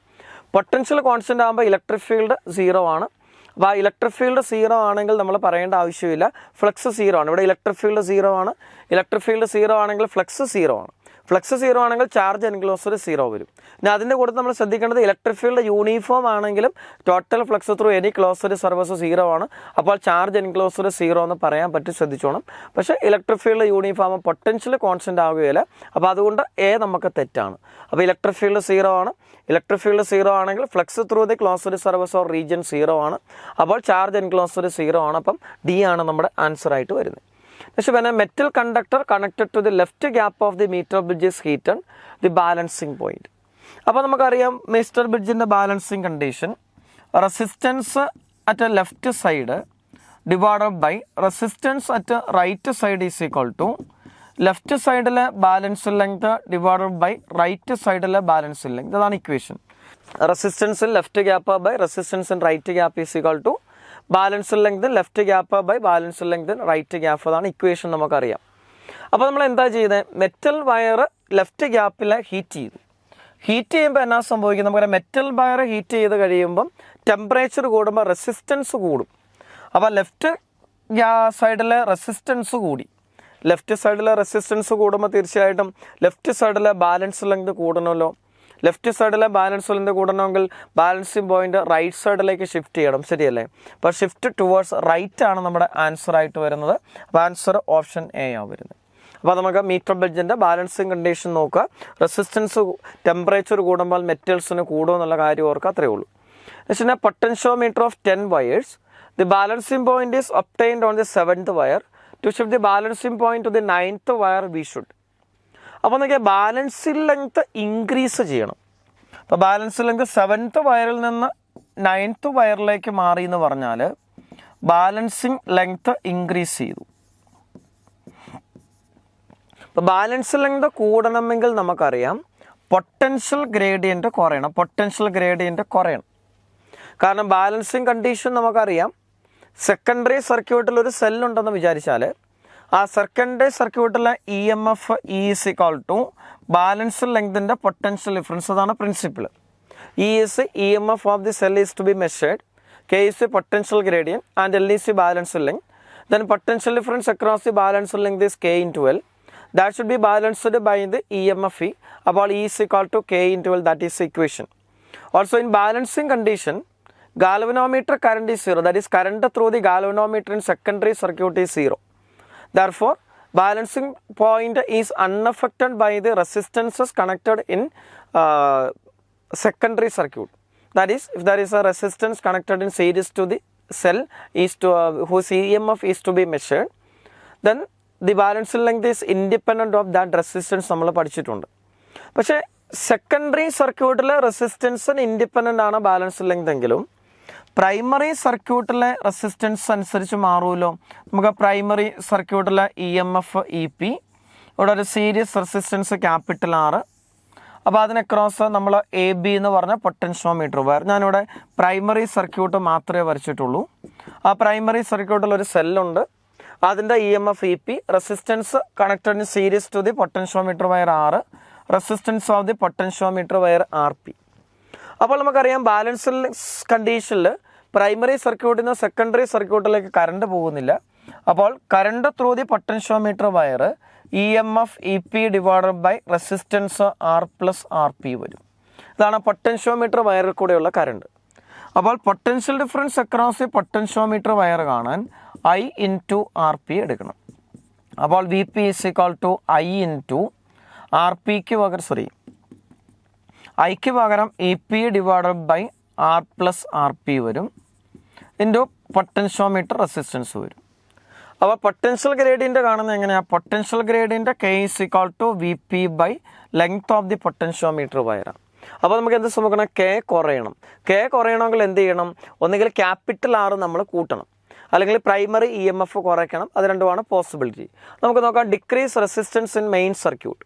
പൊട്ടൻഷ്യൽ കോൺസ്റ്റൻ്റ് ആകുമ്പോൾ ഇലക്ട്രിക് ഫീൽഡ് 0 ആണ്. അപ്പോൾ ആ ഇലക്ട്രിക് ഫീൽഡ് 0 ആണെങ്കിൽ നമ്മൾ പറയേണ്ട ആവശ്യമില്ല, ഫ്ലക്സ് 0 ആണ്. ഇവിടെ ഇലക്ട്രിക് ഫീൽഡ് 0 ആണ്. ഇലക്ട്രിക് ഫീൽഡ് 0 ആണെങ്കിൽ ഫ്ലക്സ് 0 ആണ്. ഫ്ലക്സ് 0 ആണെങ്കിൽ ചാർജ് എൻക്ലോസ്ഡ് 0 വരും. പിന്നെ അതിൻ്റെ കൂടെ നമ്മൾ ശ്രദ്ധിക്കേണ്ടത് ഇലക്ട്രിക് ഫീൽഡ് യൂണിഫോം ആണെങ്കിലും total flux through any closed surface 0 ആണ്. അപ്പോൾ ചാർജ് എൻക്ലോസ്ഡ് 0 എന്ന് പറയാൻ പറ്റും, ശ്രദ്ധിച്ചോണം. പക്ഷേ electric field uniform potential constant ആവുകയില്ല. അപ്പോൾ അതുകൊണ്ട് നമുക്ക് തെറ്റാണ്. അപ്പോൾ ഇലക്ട്രിക് ഫീൽഡ് 0 ആണ്. ഇലക്ട്രിക് ഫീൽഡ് 0 ആണെങ്കിൽ flux through the closed surface or region 0 ആണ്. അപ്പോൾ ചാർജ് എൻക്ലോസ്ഡ് 0 ആണ്. അപ്പം ഡി ആണ് നമ്മുടെ ആൻസർ ആയിട്ട് വരുന്നത്. Next, when a metal conductor connected to the left gap of the meter bridge is heated, the balancing point. അപ്പോൾ നമുക്കറിയാം മീറ്റർ ബ്രിഡ്ജിൻ്റെ balancing condition resistance at left side divided by resistance at right side is equal to left സൈഡിലെ balance length divided by right സൈഡിലെ ബാലൻസ് ലെങ്ത്. അതാണ് equation. Resistance in left gap by resistance in right gap is equal to balance length left gap by balance length right gap. അതാണ് ഇക്വേഷൻ നമുക്കറിയാം. അപ്പോൾ നമ്മൾ എന്താ ചെയ്തത്? മെറ്റൽ വയർ ലെഫ്റ്റ് ഗ്യാപ്പിൽ ഹീറ്റ് ചെയ്തു. ഹീറ്റ് ചെയ്യുമ്പോൾ എന്നാ സംഭവിക്കും? നമുക്കറിയാം മെറ്റൽ വയർ ഹീറ്റ് ചെയ്ത് കഴിയുമ്പം ടെമ്പറേച്ചർ കൂടുമ്പോൾ റെസിസ്റ്റൻസ് കൂടും. അപ്പോൾ ലെഫ്റ്റ് സൈഡിലെ റെസിസ്റ്റൻസ് കൂടി. ലെഫ്റ്റ് സൈഡിലെ റെസിസ്റ്റൻസ് കൂടുമ്പോൾ തീർച്ചയായിട്ടും ലെഫ്റ്റ് സൈഡിലെ ബാലൻസ് ലെങ്ത് കൂടണമല്ലോ. ലെഫ്റ്റ് സൈഡിലെ ബാലൻസ് ലെങ്ത് കൂടണമെങ്കിൽ ബാലൻസിങ് പോയിന്റ് റൈറ്റ് സൈഡിലേക്ക് ഷിഫ്റ്റ് ചെയ്യണം, ശരിയല്ലേ? അപ്പോൾ ഷിഫ്റ്റ് ടുവേർഡ്സ് റൈറ്റ് ആണ് നമ്മുടെ ആൻസർ ആയിട്ട് വരുന്നത്. അപ്പോൾ ആൻസർ ഓപ്ഷൻ എ ആണ് വരുന്നത്. അപ്പോൾ നമുക്ക് മീറ്റർ ബ്രിഡ്ജിൻ്റെ ബാലൻസിങ് കണ്ടീഷൻ നോക്കുക. റെസിസ്റ്റൻസ് ടെമ്പറേച്ചർ കൂടുമ്പോൾ മെറ്റൽസിന് കൂടുമോ എന്നുള്ള കാര്യം ഓർക്കുക, അത്രയേ ഉള്ളൂ. പിന്നെ potentiometer of 10 wires. The balancing point is obtained on the 7th wire. To shift the balancing point to the 9th wire we should. അപ്പോൾ നോക്കിയാൽ ബാലൻസിങ് ലെങ്ത് ഇൻക്രീസ് ചെയ്യണം. അപ്പോൾ ബാലൻസ് ലെങ്ത് 7th വയറിൽ നിന്ന് 9th വയറിലേക്ക് മാറി എന്ന് പറഞ്ഞാൽ ബാലൻസിങ് ലെങ്ത് ഇൻക്രീസ് ചെയ്തു. അപ്പോൾ ബാലൻസ് ലെങ്ത് കൂടണമെങ്കിൽ നമുക്കറിയാം പൊട്ടൻഷ്യൽ ഗ്രേഡിയൻറ്റ് കുറയണം. പൊട്ടൻഷ്യൽ ഗ്രേഡിയൻറ്റ് കുറയണം. കാരണം ബാലൻസിങ് കണ്ടീഷൻ നമുക്കറിയാം. സെക്കൻഡറി സർക്യൂട്ടിൽ ഒരു സെല്ലുണ്ടെന്ന് വിചാരിച്ചാൽ ആ സെക്കൻഡറി സർക്യൂട്ടിലെ EMF is equal to balance ലെങ്തിൻ്റെ പൊട്ടൻഷ്യൽ ഡിഫറൻസ്. അതാണ് principle. Is EMF of the cell is to be measured. K is the potential gradient and L is the balance length. Then potential difference across the balance length is K into L. That should be balanced by the EMF E. About E is equal to K into L. That is the equation. Also in balancing condition, galvanometer current is 0. That is current through the galvanometer in secondary circuit is 0. Therefore, balancing point is unaffected by the resistances connected in secondary circuit. That is, if there is a resistance connected in series to the cell is to whose EMF is to be measured, then the balance length is independent of that resistance. നമ്മൾ പഠിച്ചിട്ടുണ്ട്. പക്ഷേ സെക്കൻഡറി സർക്യൂട്ടിലെ റെസിസ്റ്റൻസിന് ഇൻഡിപെൻഡൻ്റ് ആണ് ബാലൻസ് ലെങ്ത് എങ്കിലും പ്രൈമറി സർക്യൂട്ടിലെ റെസിസ്റ്റൻസ് അനുസരിച്ച് മാറുമല്ലോ. നമുക്ക് പ്രൈമറി സർക്യൂട്ടിലെ EMF EP, ഇവിടെ ഒരു സീരീസ് റെസിസ്റ്റൻസ് ക്യാപിറ്റൽ R. അപ്പോൾ അതിന് ക്രോസ് നമ്മൾ AB എന്ന് പറഞ്ഞ പൊട്ടൻഷ്യോമീറ്റർ വയർ. ഞാനിവിടെ പ്രൈമറി സർക്യൂട്ട് മാത്രമേ വരച്ചിട്ടുള്ളൂ. ആ പ്രൈമറി സർക്യൂട്ടിൽ ഒരു സെല്ലുണ്ട്. അതിൻ്റെ EMF EP, resistance connected in series to the potentiometer wire R, resistance of the potentiometer wire RP. അപ്പോൾ നമുക്കറിയാം ബാലൻസ് കണ്ടീഷനിൽ പ്രൈമറി സർക്യൂട്ടിൽ നിന്ന് സെക്കൻഡറി സർക്യൂട്ടിലേക്ക് കറണ്ട് പോകുന്നില്ല. അപ്പോൾ current through the potentiometer wire EMF EP divided by resistance R + RP വരും. ഇതാണ് പൊട്ടൻഷ്യോമീറ്റർ വയറിൽ കൂടെയുള്ള കറണ്ട്. അപ്പോൾ potential difference across a potentiometer wire കാണാൻ I ഇൻറ്റു ആർ പി എടുക്കണം. അപ്പോൾ V P is equal to I into R പിക്ക് പകരം ഐക്ക് പകരം E P divided by R plus R P വരും ഇൻറ്റു പൊട്ടൻഷ്യോമീറ്റർ റെസിസ്റ്റൻസ് വരും. അപ്പോൾ പൊട്ടൻഷ്യൽ ഗ്രേഡിയൻ്റ് കാണുന്നത് എങ്ങനെയാണ്? Potential gradient K is equal to V P by length of the potentiometer വയറാണ്. അപ്പോൾ നമുക്ക് എന്ത് ശ്രമിക്കണം? കെ കുറയണം. കെ കുറയണമെങ്കിൽ എന്ത് ചെയ്യണം? ഒന്നുകിൽ ക്യാപിറ്റൽ ആർ നമ്മൾ കൂട്ടണം, അല്ലെങ്കിൽ പ്രൈമറി ഇ എം എഫ് കുറയ്ക്കണം. അത് രണ്ടുമാണ് പോസിബിലിറ്റി. നമുക്ക് നോക്കാം decrease resistance in main circuit.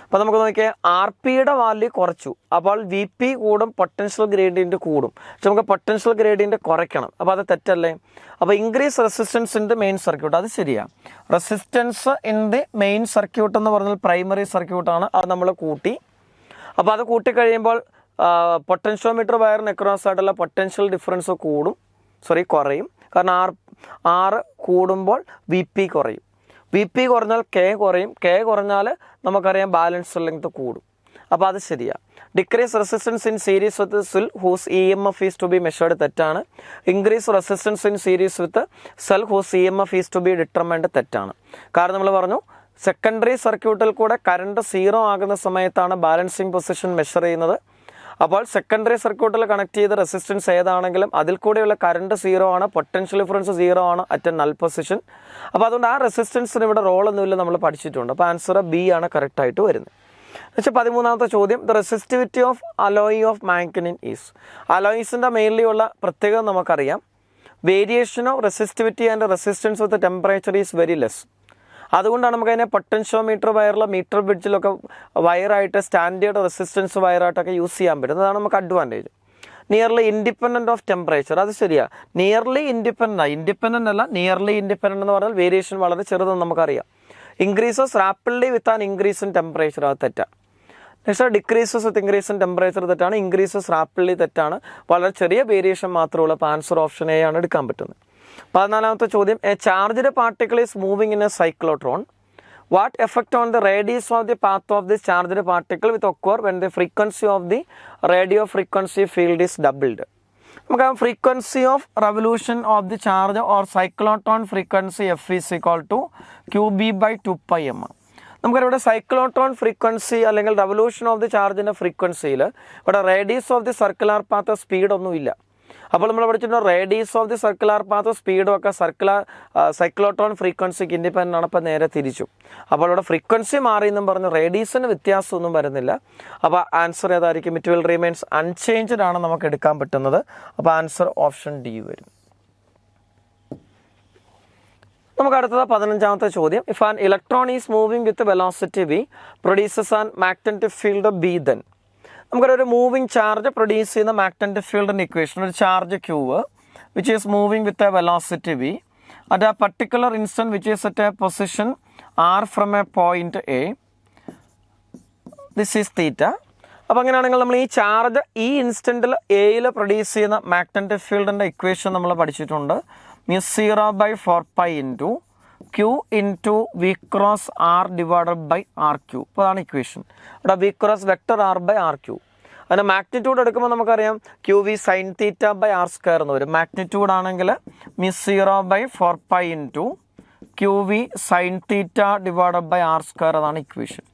അപ്പോൾ നമുക്ക് നോക്കിയാൽ ആർ പിയുടെ വാല്യൂ കുറച്ചു, അപ്പോൾ വി പി കൂടും, പൊട്ടൻഷ്യൽ ഗ്രേഡിയൻ്റ് കൂടും. പക്ഷെ നമുക്ക് പൊട്ടൻഷ്യൽ ഗ്രേഡിയൻ്റ് കുറയ്ക്കണം. അപ്പോൾ അത് തെറ്റല്ലേ? അപ്പോൾ increase resistance in the main circuit, അത് ശരിയാണ്. Resistance in the main circuit എന്ന് പറഞ്ഞാൽ പ്രൈമറി സർക്യൂട്ടാണ്, അത് നമ്മൾ കൂട്ടി. അപ്പോൾ അത് കൂട്ടിക്കഴിയുമ്പോൾ പൊട്ടൻഷ്യോമീറ്റർ വയറിന് അക്രോസ് ആയിട്ടുള്ള പൊട്ടൻഷ്യൽ ഡിഫറൻസ് കുറയും. കാരണം ആർ കൂടുമ്പോൾ വി പി കുറയും. വി പി കുറഞ്ഞാൽ കെ കുറയും. കെ കുറഞ്ഞാൽ നമുക്കറിയാം ബാലൻസ് ലെങ്ത് കൂടും. അപ്പോൾ അത് ശരിയാണ്. Decrease resistance in series with cell whose E M F is to be measured തെറ്റാണ്. Increase resistance in series with cell whose E M F is to be determined തെറ്റാണ്. കാരണം നമ്മൾ പറഞ്ഞു സെക്കൻഡറി സർക്യൂട്ടിൽ കൂടെ കറണ്ട് 0 ആകുന്ന സമയത്താണ് ബാലൻസിങ് പൊസിഷൻ മെഷർ ചെയ്യുന്നത്. അപ്പോൾ സെക്കൻഡറി സർക്യൂട്ടിൽ കണക്ട് ചെയ്ത റെസിസ്റ്റൻസ് ഏതാണെങ്കിലും അതിൽ കൂടെയുള്ള കറണ്ട് 0 ആണ്, പൊട്ടൻഷ്യൽ ഡിഫറൻസ് 0 ആണ് അറ്റ് നൾ പൊസിഷൻ. അപ്പോൾ അതുകൊണ്ട് ആ റെസിസ്റ്റൻസിന് ഇവിടെ റോളൊന്നുമില്ല, നമ്മൾ പഠിച്ചിട്ടുണ്ട്. അപ്പോൾ ആൻസർ ബി ആണ് കറക്റ്റായിട്ട് വരുന്നത്. പക്ഷേ 13ാമത്തെ ചോദ്യം, the resistivity of alloy of manganin is. അലോയിസിൻ്റെ മെയിൻലി ഉള്ള പ്രത്യേകത നമുക്കറിയാം. Variation of resistivity and resistance with temperature is very less. അതുകൊണ്ടാണ് നമുക്കതിനെ പൊട്ടൻഷ്യോമീറ്റർ വയറിലെ മീറ്റർ ബ്രിഡ്ജിലൊക്കെ വയറായിട്ട് സ്റ്റാൻഡേർഡ് റെസിസ്റ്റൻസ് വയറായിട്ടൊക്കെ യൂസ് ചെയ്യാൻ പറ്റും. അതാണ് നമുക്ക് advantage. Nearly independent of temperature, അത് ശരിയാണ്. നിയർലി ഇൻഡിപെൻഡൻ്റ് അല്ല, നിയർലി ഇൻഡിപെൻഡൻ്റ് എന്ന് പറഞ്ഞാൽ വേരിയേഷൻ വളരെ ചെറുതെന്ന് നമുക്കറിയാം. Increases rapidly with an increase in temperature, അത് തെറ്റാണ്. Next decreases with increase in temperature തെറ്റാണ്. ഇൻക്രീസസ് റാപ്പിഡ്ലി തെറ്റാണ്. വളരെ ചെറിയ വേരിയേഷൻ മാത്രമുള്ള. അപ്പോൾ ആൻസർ ഓപ്ഷൻ എ ആണ് എടുക്കാൻ പറ്റുന്നത്. 14ാമത്തെ ചോദ്യം, a charged particle is moving in a cyclotron. What effect on the radius of the path of this charged particle with occur when the frequency of the radio frequency field is doubled. നമുക്ക് frequency of revolution of the charge or cyclotron frequency F is equal to Q B by 2πm. നമുക്കറിവിടെ സൈക്ലോട്രോൺ ഫ്രീക്വൻസി അല്ലെങ്കിൽ റെവല്യൂഷൻ ഓഫ് ദി ചാർജിൻ്റെ ഫ്രീക്വൻസിയിൽ ഇവിടെ radius of the circular path സ്പീഡൊന്നുമില്ല. അപ്പോൾ നമ്മൾ പഠിച്ചിട്ടുണ്ട് radius of the circular path സ്പീഡും ഒക്കെ സൈക്ലോട്രോൺ ഫ്രീക്വൻസിക്ക് ഇൻഡിപെൻഡൻ്റ് ആണ്. അപ്പോൾ നേരെ തിരിച്ചു. അപ്പോൾ ഇവിടെ ഫ്രീക്വൻസി മാറിയെന്നും പറഞ്ഞ് റേഡിയസിന് വ്യത്യാസമൊന്നും വരുന്നില്ല. അപ്പോൾ ആൻസർ ഏതായിരിക്കും? ഇറ്റ് വിൽ റിമെയിൻസ് അൺചേഞ്ച്ഡ് ആണ് നമുക്ക് എടുക്കാൻ പറ്റുന്നത്. അപ്പോൾ ആൻസർ ഓപ്ഷൻ ഡി വരും. നമുക്ക് അടുത്തത് 15ാമത്തെ ചോദ്യം, if an electron is moving with velocity V produces an magnetic field B, then നമുക്കൊരു മൂവിങ് ചാർജ് പ്രൊഡ്യൂസ് ചെയ്യുന്ന മാഗ്നറ്റിക് ഫീൽഡിൻ്റെ ഇക്വേഷൻ, ഒരു charge Q which is moving with a velocity V at a particular instant which is at a position R from a point A, this is theta. അപ്പോൾ അങ്ങനെയാണെങ്കിൽ നമ്മൾ ഈ ചാർജ് ഈ ഇൻസ്റ്റൻറ്റിൽ എയിൽ പ്രൊഡ്യൂസ് ചെയ്യുന്ന മാഗ്നറ്റിക് ഫീൽഡിൻ്റെ ഇക്വേഷൻ നമ്മൾ പഠിച്ചിട്ടുണ്ട്. μ0/4π into Q into V cross R divided by R Q. അപ്പോൾ അതാണ് ഇക്വേഷൻ. ഇവിടെ V cross vector R by R Q. അതിൻ്റെ മാഗ്നിറ്റ്യൂഡ് എടുക്കുമ്പോൾ നമുക്കറിയാം Q V sine theta by R square എന്ന് വരും. മാഗ്നിറ്റ്യൂഡ് ആണെങ്കിൽ μ0/4π into Q V sine theta divided by R square, അതാണ് ഇക്വേഷൻ.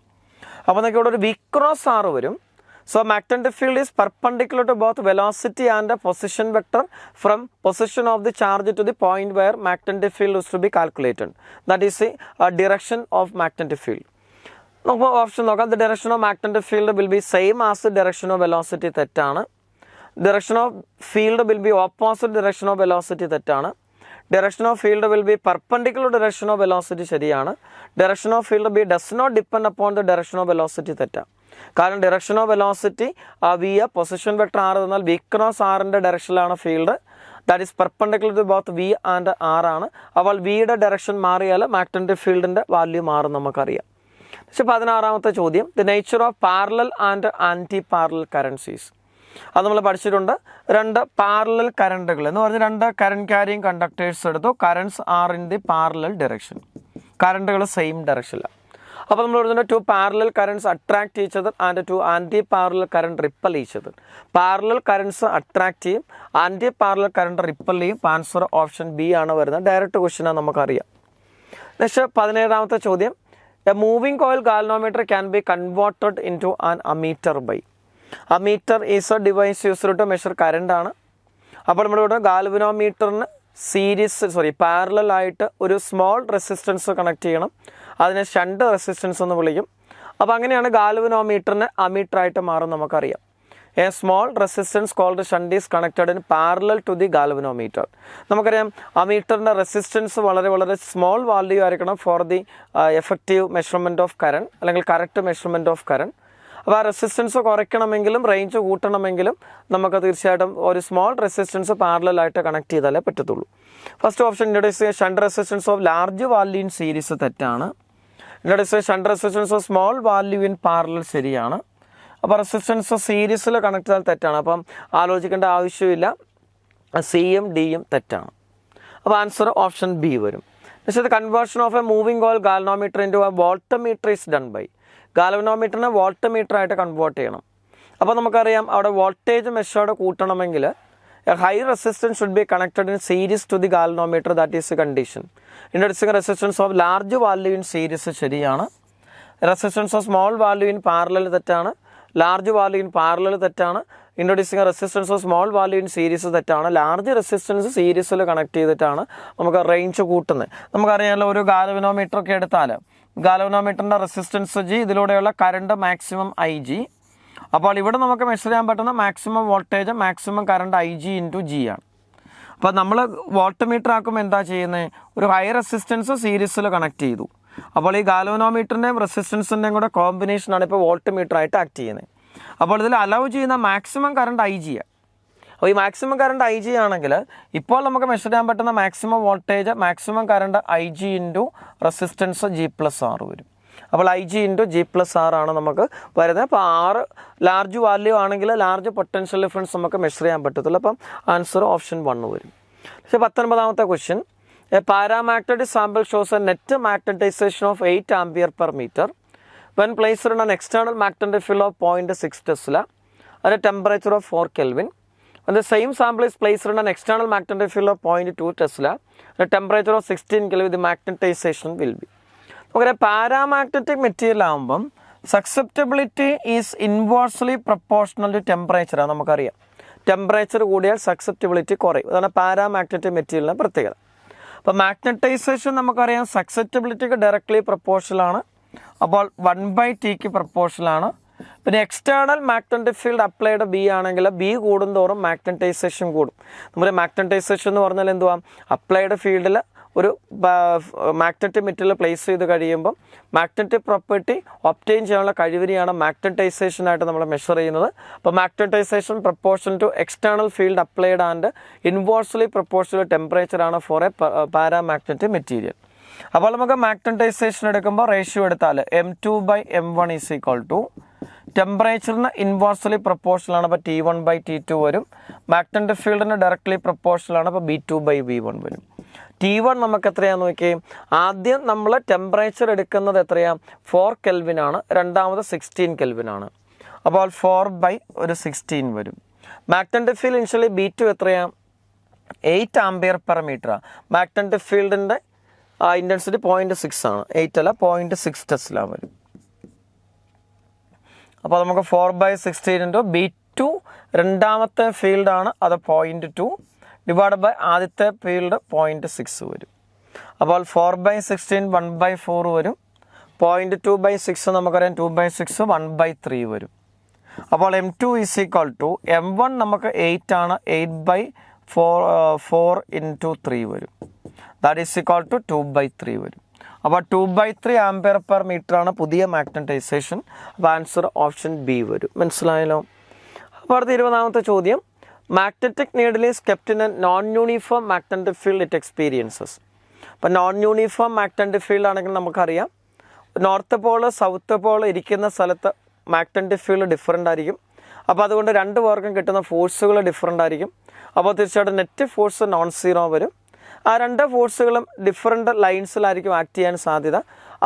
അപ്പോൾ നമുക്ക് ഇവിടെ ഒരു വി ക്രോസ് ആർ വരും. So magnetic field is perpendicular to both velocity and the position vector from position of the charge to the point where magnetic field is to be calculated. That is the direction of magnetic field. നമുക്ക് ഓപ്ഷൻ നോക്കാം. The direction of magnetic field will be same as the direction of velocity, തെറ്റാണ്. Direction of field will be opposite direction of velocity, തെറ്റാണ്. Direction of field will be perpendicular to direction of velocity, ശരിയാണ്. Direction of field does not depend upon the direction of velocity, തെറ്റാണ്. കാരണം direction of velocity V A position vector R എന്നാൽ വി ക്രോസ് ആറിൻ്റെ ഡയറക്ഷനിലാണ് field. That is perpendicular to both V and R ആണ്. അപ്പോൾ വിയുടെ ഡയറക്ഷൻ മാറിയാൽ മാഗ്നറ്റിക് ഫീൽഡിൻ്റെ വാല്യൂ മാറും നമുക്കറിയാം. പക്ഷേ 16ാമത്തെ ചോദ്യം, the nature of parallel and anti parallel currents. അത് നമ്മൾ പഠിച്ചിട്ടുണ്ട്. രണ്ട് പാരലൽ കറണ്ടുകൾ എന്ന് പറഞ്ഞാൽ രണ്ട് കറണ്ട് ക്യാരിങ് കണ്ടക്ടേഴ്സ് എടുത്തു. Currents are in the parallel direction. കറണ്ടുകൾ സെയിം ഡയറക്ഷനിലാണ്. അപ്പോൾ നമ്മൾ പറയുന്നത് 2 parallel currents attract each other and 2 anti parallel current repel each other. Parallel currents attract ചെയ്യും, ആൻറ്റി പാരലൽ കറണ്ട് റിപ്പൽ ചെയ്യും. ആൻസർ ഓപ്ഷൻ ബി ആണ് വരുന്നത്. ഡയറക്റ്റ് ക്വസ്റ്റ്യനാണ് നമുക്കറിയാം. നെക്സ്റ്റ് 17ാമത്തെ ചോദ്യം. A moving coil galvanometer can be converted into an ammeter by. Ammeter is a device used to measure current ആണ്. അപ്പോൾ നമ്മളിവിടെ ഗാൽവനോമീറ്ററിന് പാരലൽ ആയിട്ട് ഒരു സ്മോൾ റെസിസ്റ്റൻസ് കണക്ട് ചെയ്യണം. അതിനെ ഷണ്ട് റെസിസ്റ്റൻസ് എന്ന് വിളിക്കും. അപ്പോൾ അങ്ങനെയാണ് ഗാൽവനോമീറ്ററിന് അമീറ്റർ ആയിട്ട് മാറും. നമുക്കറിയാം a small resistance called shunt is connected in parallel to the galvanometer. നമുക്കറിയാം അമീറ്ററിൻ്റെ റെസിസ്റ്റൻസ് വളരെ സ്മോൾ വാല്യൂ ആയിരിക്കണം for the effective measurement of current അല്ലെങ്കിൽ കറക്റ്റ് മെഷർമെൻറ്റ് ഓഫ് കറണ്ട്. അപ്പോൾ ആ റെസിസ്റ്റൻസ് കുറയ്ക്കണമെങ്കിലും റേഞ്ച് കൂട്ടണമെങ്കിലും നമുക്ക് തീർച്ചയായിട്ടും ഒരു സ്മോൾ റെസിസ്റ്റൻസ് പാരലലായിട്ട് കണക്ട് ചെയ്താലേ പറ്റത്തുള്ളൂ. First option introduce shunt resistance of large value in series തെറ്റാണ്. Introduce shunt resistance of small value in parallel ശരിയാണ്. അപ്പോൾ റെസിസ്റ്റൻസ് സീരീസിൽ കണക്ട് ചെയ്താൽ തെറ്റാണ്. അപ്പം ആലോചിക്കേണ്ട ആവശ്യമില്ല, സിയും ഡിയും തെറ്റാണ്. അപ്പോൾ ആൻസർ ഓപ്ഷൻ ബി വരും. പക്ഷേ conversion of a moving coil galvanometer into a voltmeter is done by. ഗാൽവനോമീറ്ററിനെ വോൾട്ടമീറ്റർ ആയിട്ട് കൺവേർട്ട് ചെയ്യണം. അപ്പോൾ നമുക്കറിയാം അവിടെ വോൾട്ടേജ് മെഷേർഡ് കൂട്ടണമെങ്കിൽ a high resistance should be connected in series to the galvanometer. That is a condition. Introducing resistance of large value in series ശരിയാണ്. Resistance of small value in parallel തെറ്റാണ്. ലാർജ് വാല്യൂ ഇൻ പാരലൽ തെറ്റാണ്. Introducing resistance of small value in series തെറ്റാണ്. ലാർജ് റെസിസ്റ്റൻസ് സീരീസിൽ കണക്ട് ചെയ്തിട്ടാണ് നമുക്ക് റേഞ്ച് കൂട്ടുന്നത്. നമുക്കറിയാമല്ലോ, ഒരു ഗാൽവനോമീറ്റർ ഒക്കെ എടുത്താൽ ഗാൽവനോമീറ്ററിൻ്റെ റെസിസ്റ്റൻസ് ജി, ഇതിലൂടെയുള്ള കറണ്ട് മാക്സിമം ഐ ജി. അപ്പോൾ ഇവിടെ നമുക്ക് മെഷർ ചെയ്യാൻ പറ്റുന്ന maximum voltage maximum current I G into G ആണ്. അപ്പോൾ നമ്മൾ വോൾട്ടമീറ്റർ ആക്കുമ്പോൾ എന്താ ചെയ്യുന്നത്? ഒരു ഹൈ റെസിസ്റ്റൻസ് സീരീസിൽ കണക്ട് ചെയ്തു. അപ്പോൾ ഈ ഗാൽവനോമീറ്ററിൻ്റെയും റെസിസ്റ്റൻസിൻ്റെയും കൂടെ കോമ്പിനേഷനാണ് ഇപ്പോൾ വോൾട്ടമീറ്റർ ആയിട്ട് ആക്ട് ചെയ്യുന്നത്. അപ്പോൾ ഇതിൽ അലൗ ചെയ്യുന്ന മാക്സിമം കറണ്ട് ഐ ജി ആണ്. അപ്പോൾ ഈ മാക്സിമം കറണ്ട് ഐ ജി ആണെങ്കിൽ ഇപ്പോൾ നമുക്ക് മെഷർ ചെയ്യാൻ പറ്റുന്ന maximum voltage maximum current I G into resistance G plus R വരും. അപ്പോൾ I G into G plus R ആണ് നമുക്ക് വരുന്നത്. അപ്പോൾ ആറ് ലാർജ് വാല്യൂ ആണെങ്കിൽ ലാർജ് പൊട്ടൻഷ്യൽ ഡിഫറൻസ് നമുക്ക് മെഷർ ചെയ്യാൻ പറ്റത്തുള്ളൂ. അപ്പം ആൻസർ ഓപ്ഷൻ 1 വരും. പക്ഷേ 19ാമത്തെ question. A paramagnetic sample shows a net magnetization of 8 ampere per metre when placed in an external magnetic field of 0.6 Tesla at a temperature of 4 Kelvin. When the same sample is placed in an external magnetic field of 0.2 Tesla at a temperature of 16 Kelvin, the magnetization will be. Okay, paramagnetic material ആകുമ്പം susceptibility is inversely proportional to temperature ആണ് നമുക്കറിയാം. ടെമ്പറേച്ചർ കൂടിയാൽ സക്സെപ്റ്റിബിലിറ്റി കുറയും. അതാണ് പാരാമാഗ്നറ്റിക് മെറ്റീരിയലിൻ്റെ പ്രത്യേകത. അപ്പോൾ മാഗ്നറ്റൈസേഷൻ നമുക്കറിയാം സക്സെപ്റ്റിബിലിറ്റിക്ക് ഡയറക്ട്ലി പ്രൊപ്പോർഷണൽ ആണ്. അപ്പോൾ 1/Tക്ക് പ്രൊപ്പോർഷനാണ്. പിന്നെ external magnetic field applied B ആണെങ്കിൽ ബി കൂടുന്തോറും മാഗ്നറ്റൈസേഷൻ കൂടും. നമ്മുടെ മാഗ്നറ്റൈസേഷൻ എന്ന് പറഞ്ഞാൽ എന്തുവാ? അപ്ലൈഡ് ഫീൽഡിൽ ഒരു മാഗ്നറ്റിക് മെറ്റീരിയൽ പ്ലേസ് ചെയ്ത് കഴിയുമ്പം മാഗ്നറ്റിക് പ്രോപ്പർട്ടി ഒബ്റ്റെയിൻ ചെയ്യാനുള്ള കഴിവിനെയാണ് മാഗ്നറ്റൈസേഷനായിട്ട് നമ്മൾ മെഷർ ചെയ്യുന്നത്. അപ്പോൾ magnetization proportion to external field applied and inversely proportional ടെമ്പറേച്ചറാണ് ഫോർ എ പാരാമാഗ്നറ്റിക് മെറ്റീരിയൽ. അപ്പോൾ നമുക്ക് മാഗ്നറ്റൈസേഷൻ എടുക്കുമ്പോൾ റേഷ്യോ എടുത്താൽ M2/M1 ഈസ് ഈക്വൽ ടു ടെമ്പറേച്ചറിന് ഇൻവേഴ്സ്ലി പ്രൊപ്പോർഷണലാണ്. അപ്പോൾ T1/T2 വരും. മാഗ്നറ്റിക് ഫീൽഡിന് ഡയറക്ട്ലി പ്രൊപ്പോർഷണലാണ്. അപ്പോൾ B2/B1 വരും. T1 നമുക്ക് എത്രയാണെന്ന് നോക്കിയേ. ആദ്യം നമ്മൾ ടെമ്പറേച്ചർ എടുക്കുന്നത് എത്രയാണ്? 4 Kelvin ആണ്. രണ്ടാമത് 16 Kelvin ആണ്. അപ്പോൾ 4/16 വരും. മാഗ്നറ്റിക് ഫീൽഡ് ഇനിഷ്യലി B2 എത്രയാണ്? 8 ആംപിയർ പെർ മീറ്റർ. മാഗ്നറ്റിക് ഫീൽഡിൻ്റെ ഇൻറ്റൻസിറ്റി 0.6 ആണ്. 8 അല്ല 0.6 ടെസ്ല വരും. അപ്പോൾ നമുക്ക് 4/16 ഇൻറ്റു B2 രണ്ടാമത്തെ ഫീൽഡാണ്, അത് 0.2 ഡിവൈഡ് ബൈ ആദ്യത്തെ ഫീൽഡ് 0.6 വരും. അപ്പോൾ 4/16 1/4 വരും. 0.2/6 നമുക്കറിയാം 2/6 1/3 വരും. അപ്പോൾ M2 is equal to M1 നമുക്ക് 8 ആണ്. 8/4 ഇൻറ്റു 3 വരും. ദാറ്റ് ഈസ് ഈക്വൽ ടു 2/3 വരും. അപ്പോൾ 2/3 ആംപിയർ പെർ മീറ്റർ ആണ് പുതിയ മാഗ്നറ്റൈസേഷൻ. അപ്പോൾ ആൻസർ ഓപ്ഷൻ ബി വരും. മനസ്സിലായല്ലോ? അപ്പോൾ അടുത്ത 20ാമത്തെ ചോദ്യം. Magnetic needle is kept in A non uniform magnetic field it experiences. അപ്പോൾ നോൺ യൂണിഫോം മാഗ്നറ്റിക് ഫീൽഡ് ആണെങ്കിൽ നമുക്കറിയാം നോർത്ത് പോള് സൗത്ത് പോള് ഇരിക്കുന്ന സ്ഥലത്ത് മാഗ്നറ്റിക് ഫീൽഡ് ഡിഫറൻ്റ് ആയിരിക്കും. അപ്പോൾ അതുകൊണ്ട് രണ്ട് പേർക്കും കിട്ടുന്ന ഫോഴ്സുകൾ ഡിഫറൻ്റ് ആയിരിക്കും. അപ്പോൾ തീർച്ചയായിട്ടും നെറ്റ് ഫോഴ്സ് നോൺ സീറോ വരും. ആ രണ്ട് ഫോഴ്സുകളും ഡിഫറെൻ്റ് ലൈൻസിലായിരിക്കും ആക്ട് ചെയ്യാൻ സാധ്യത.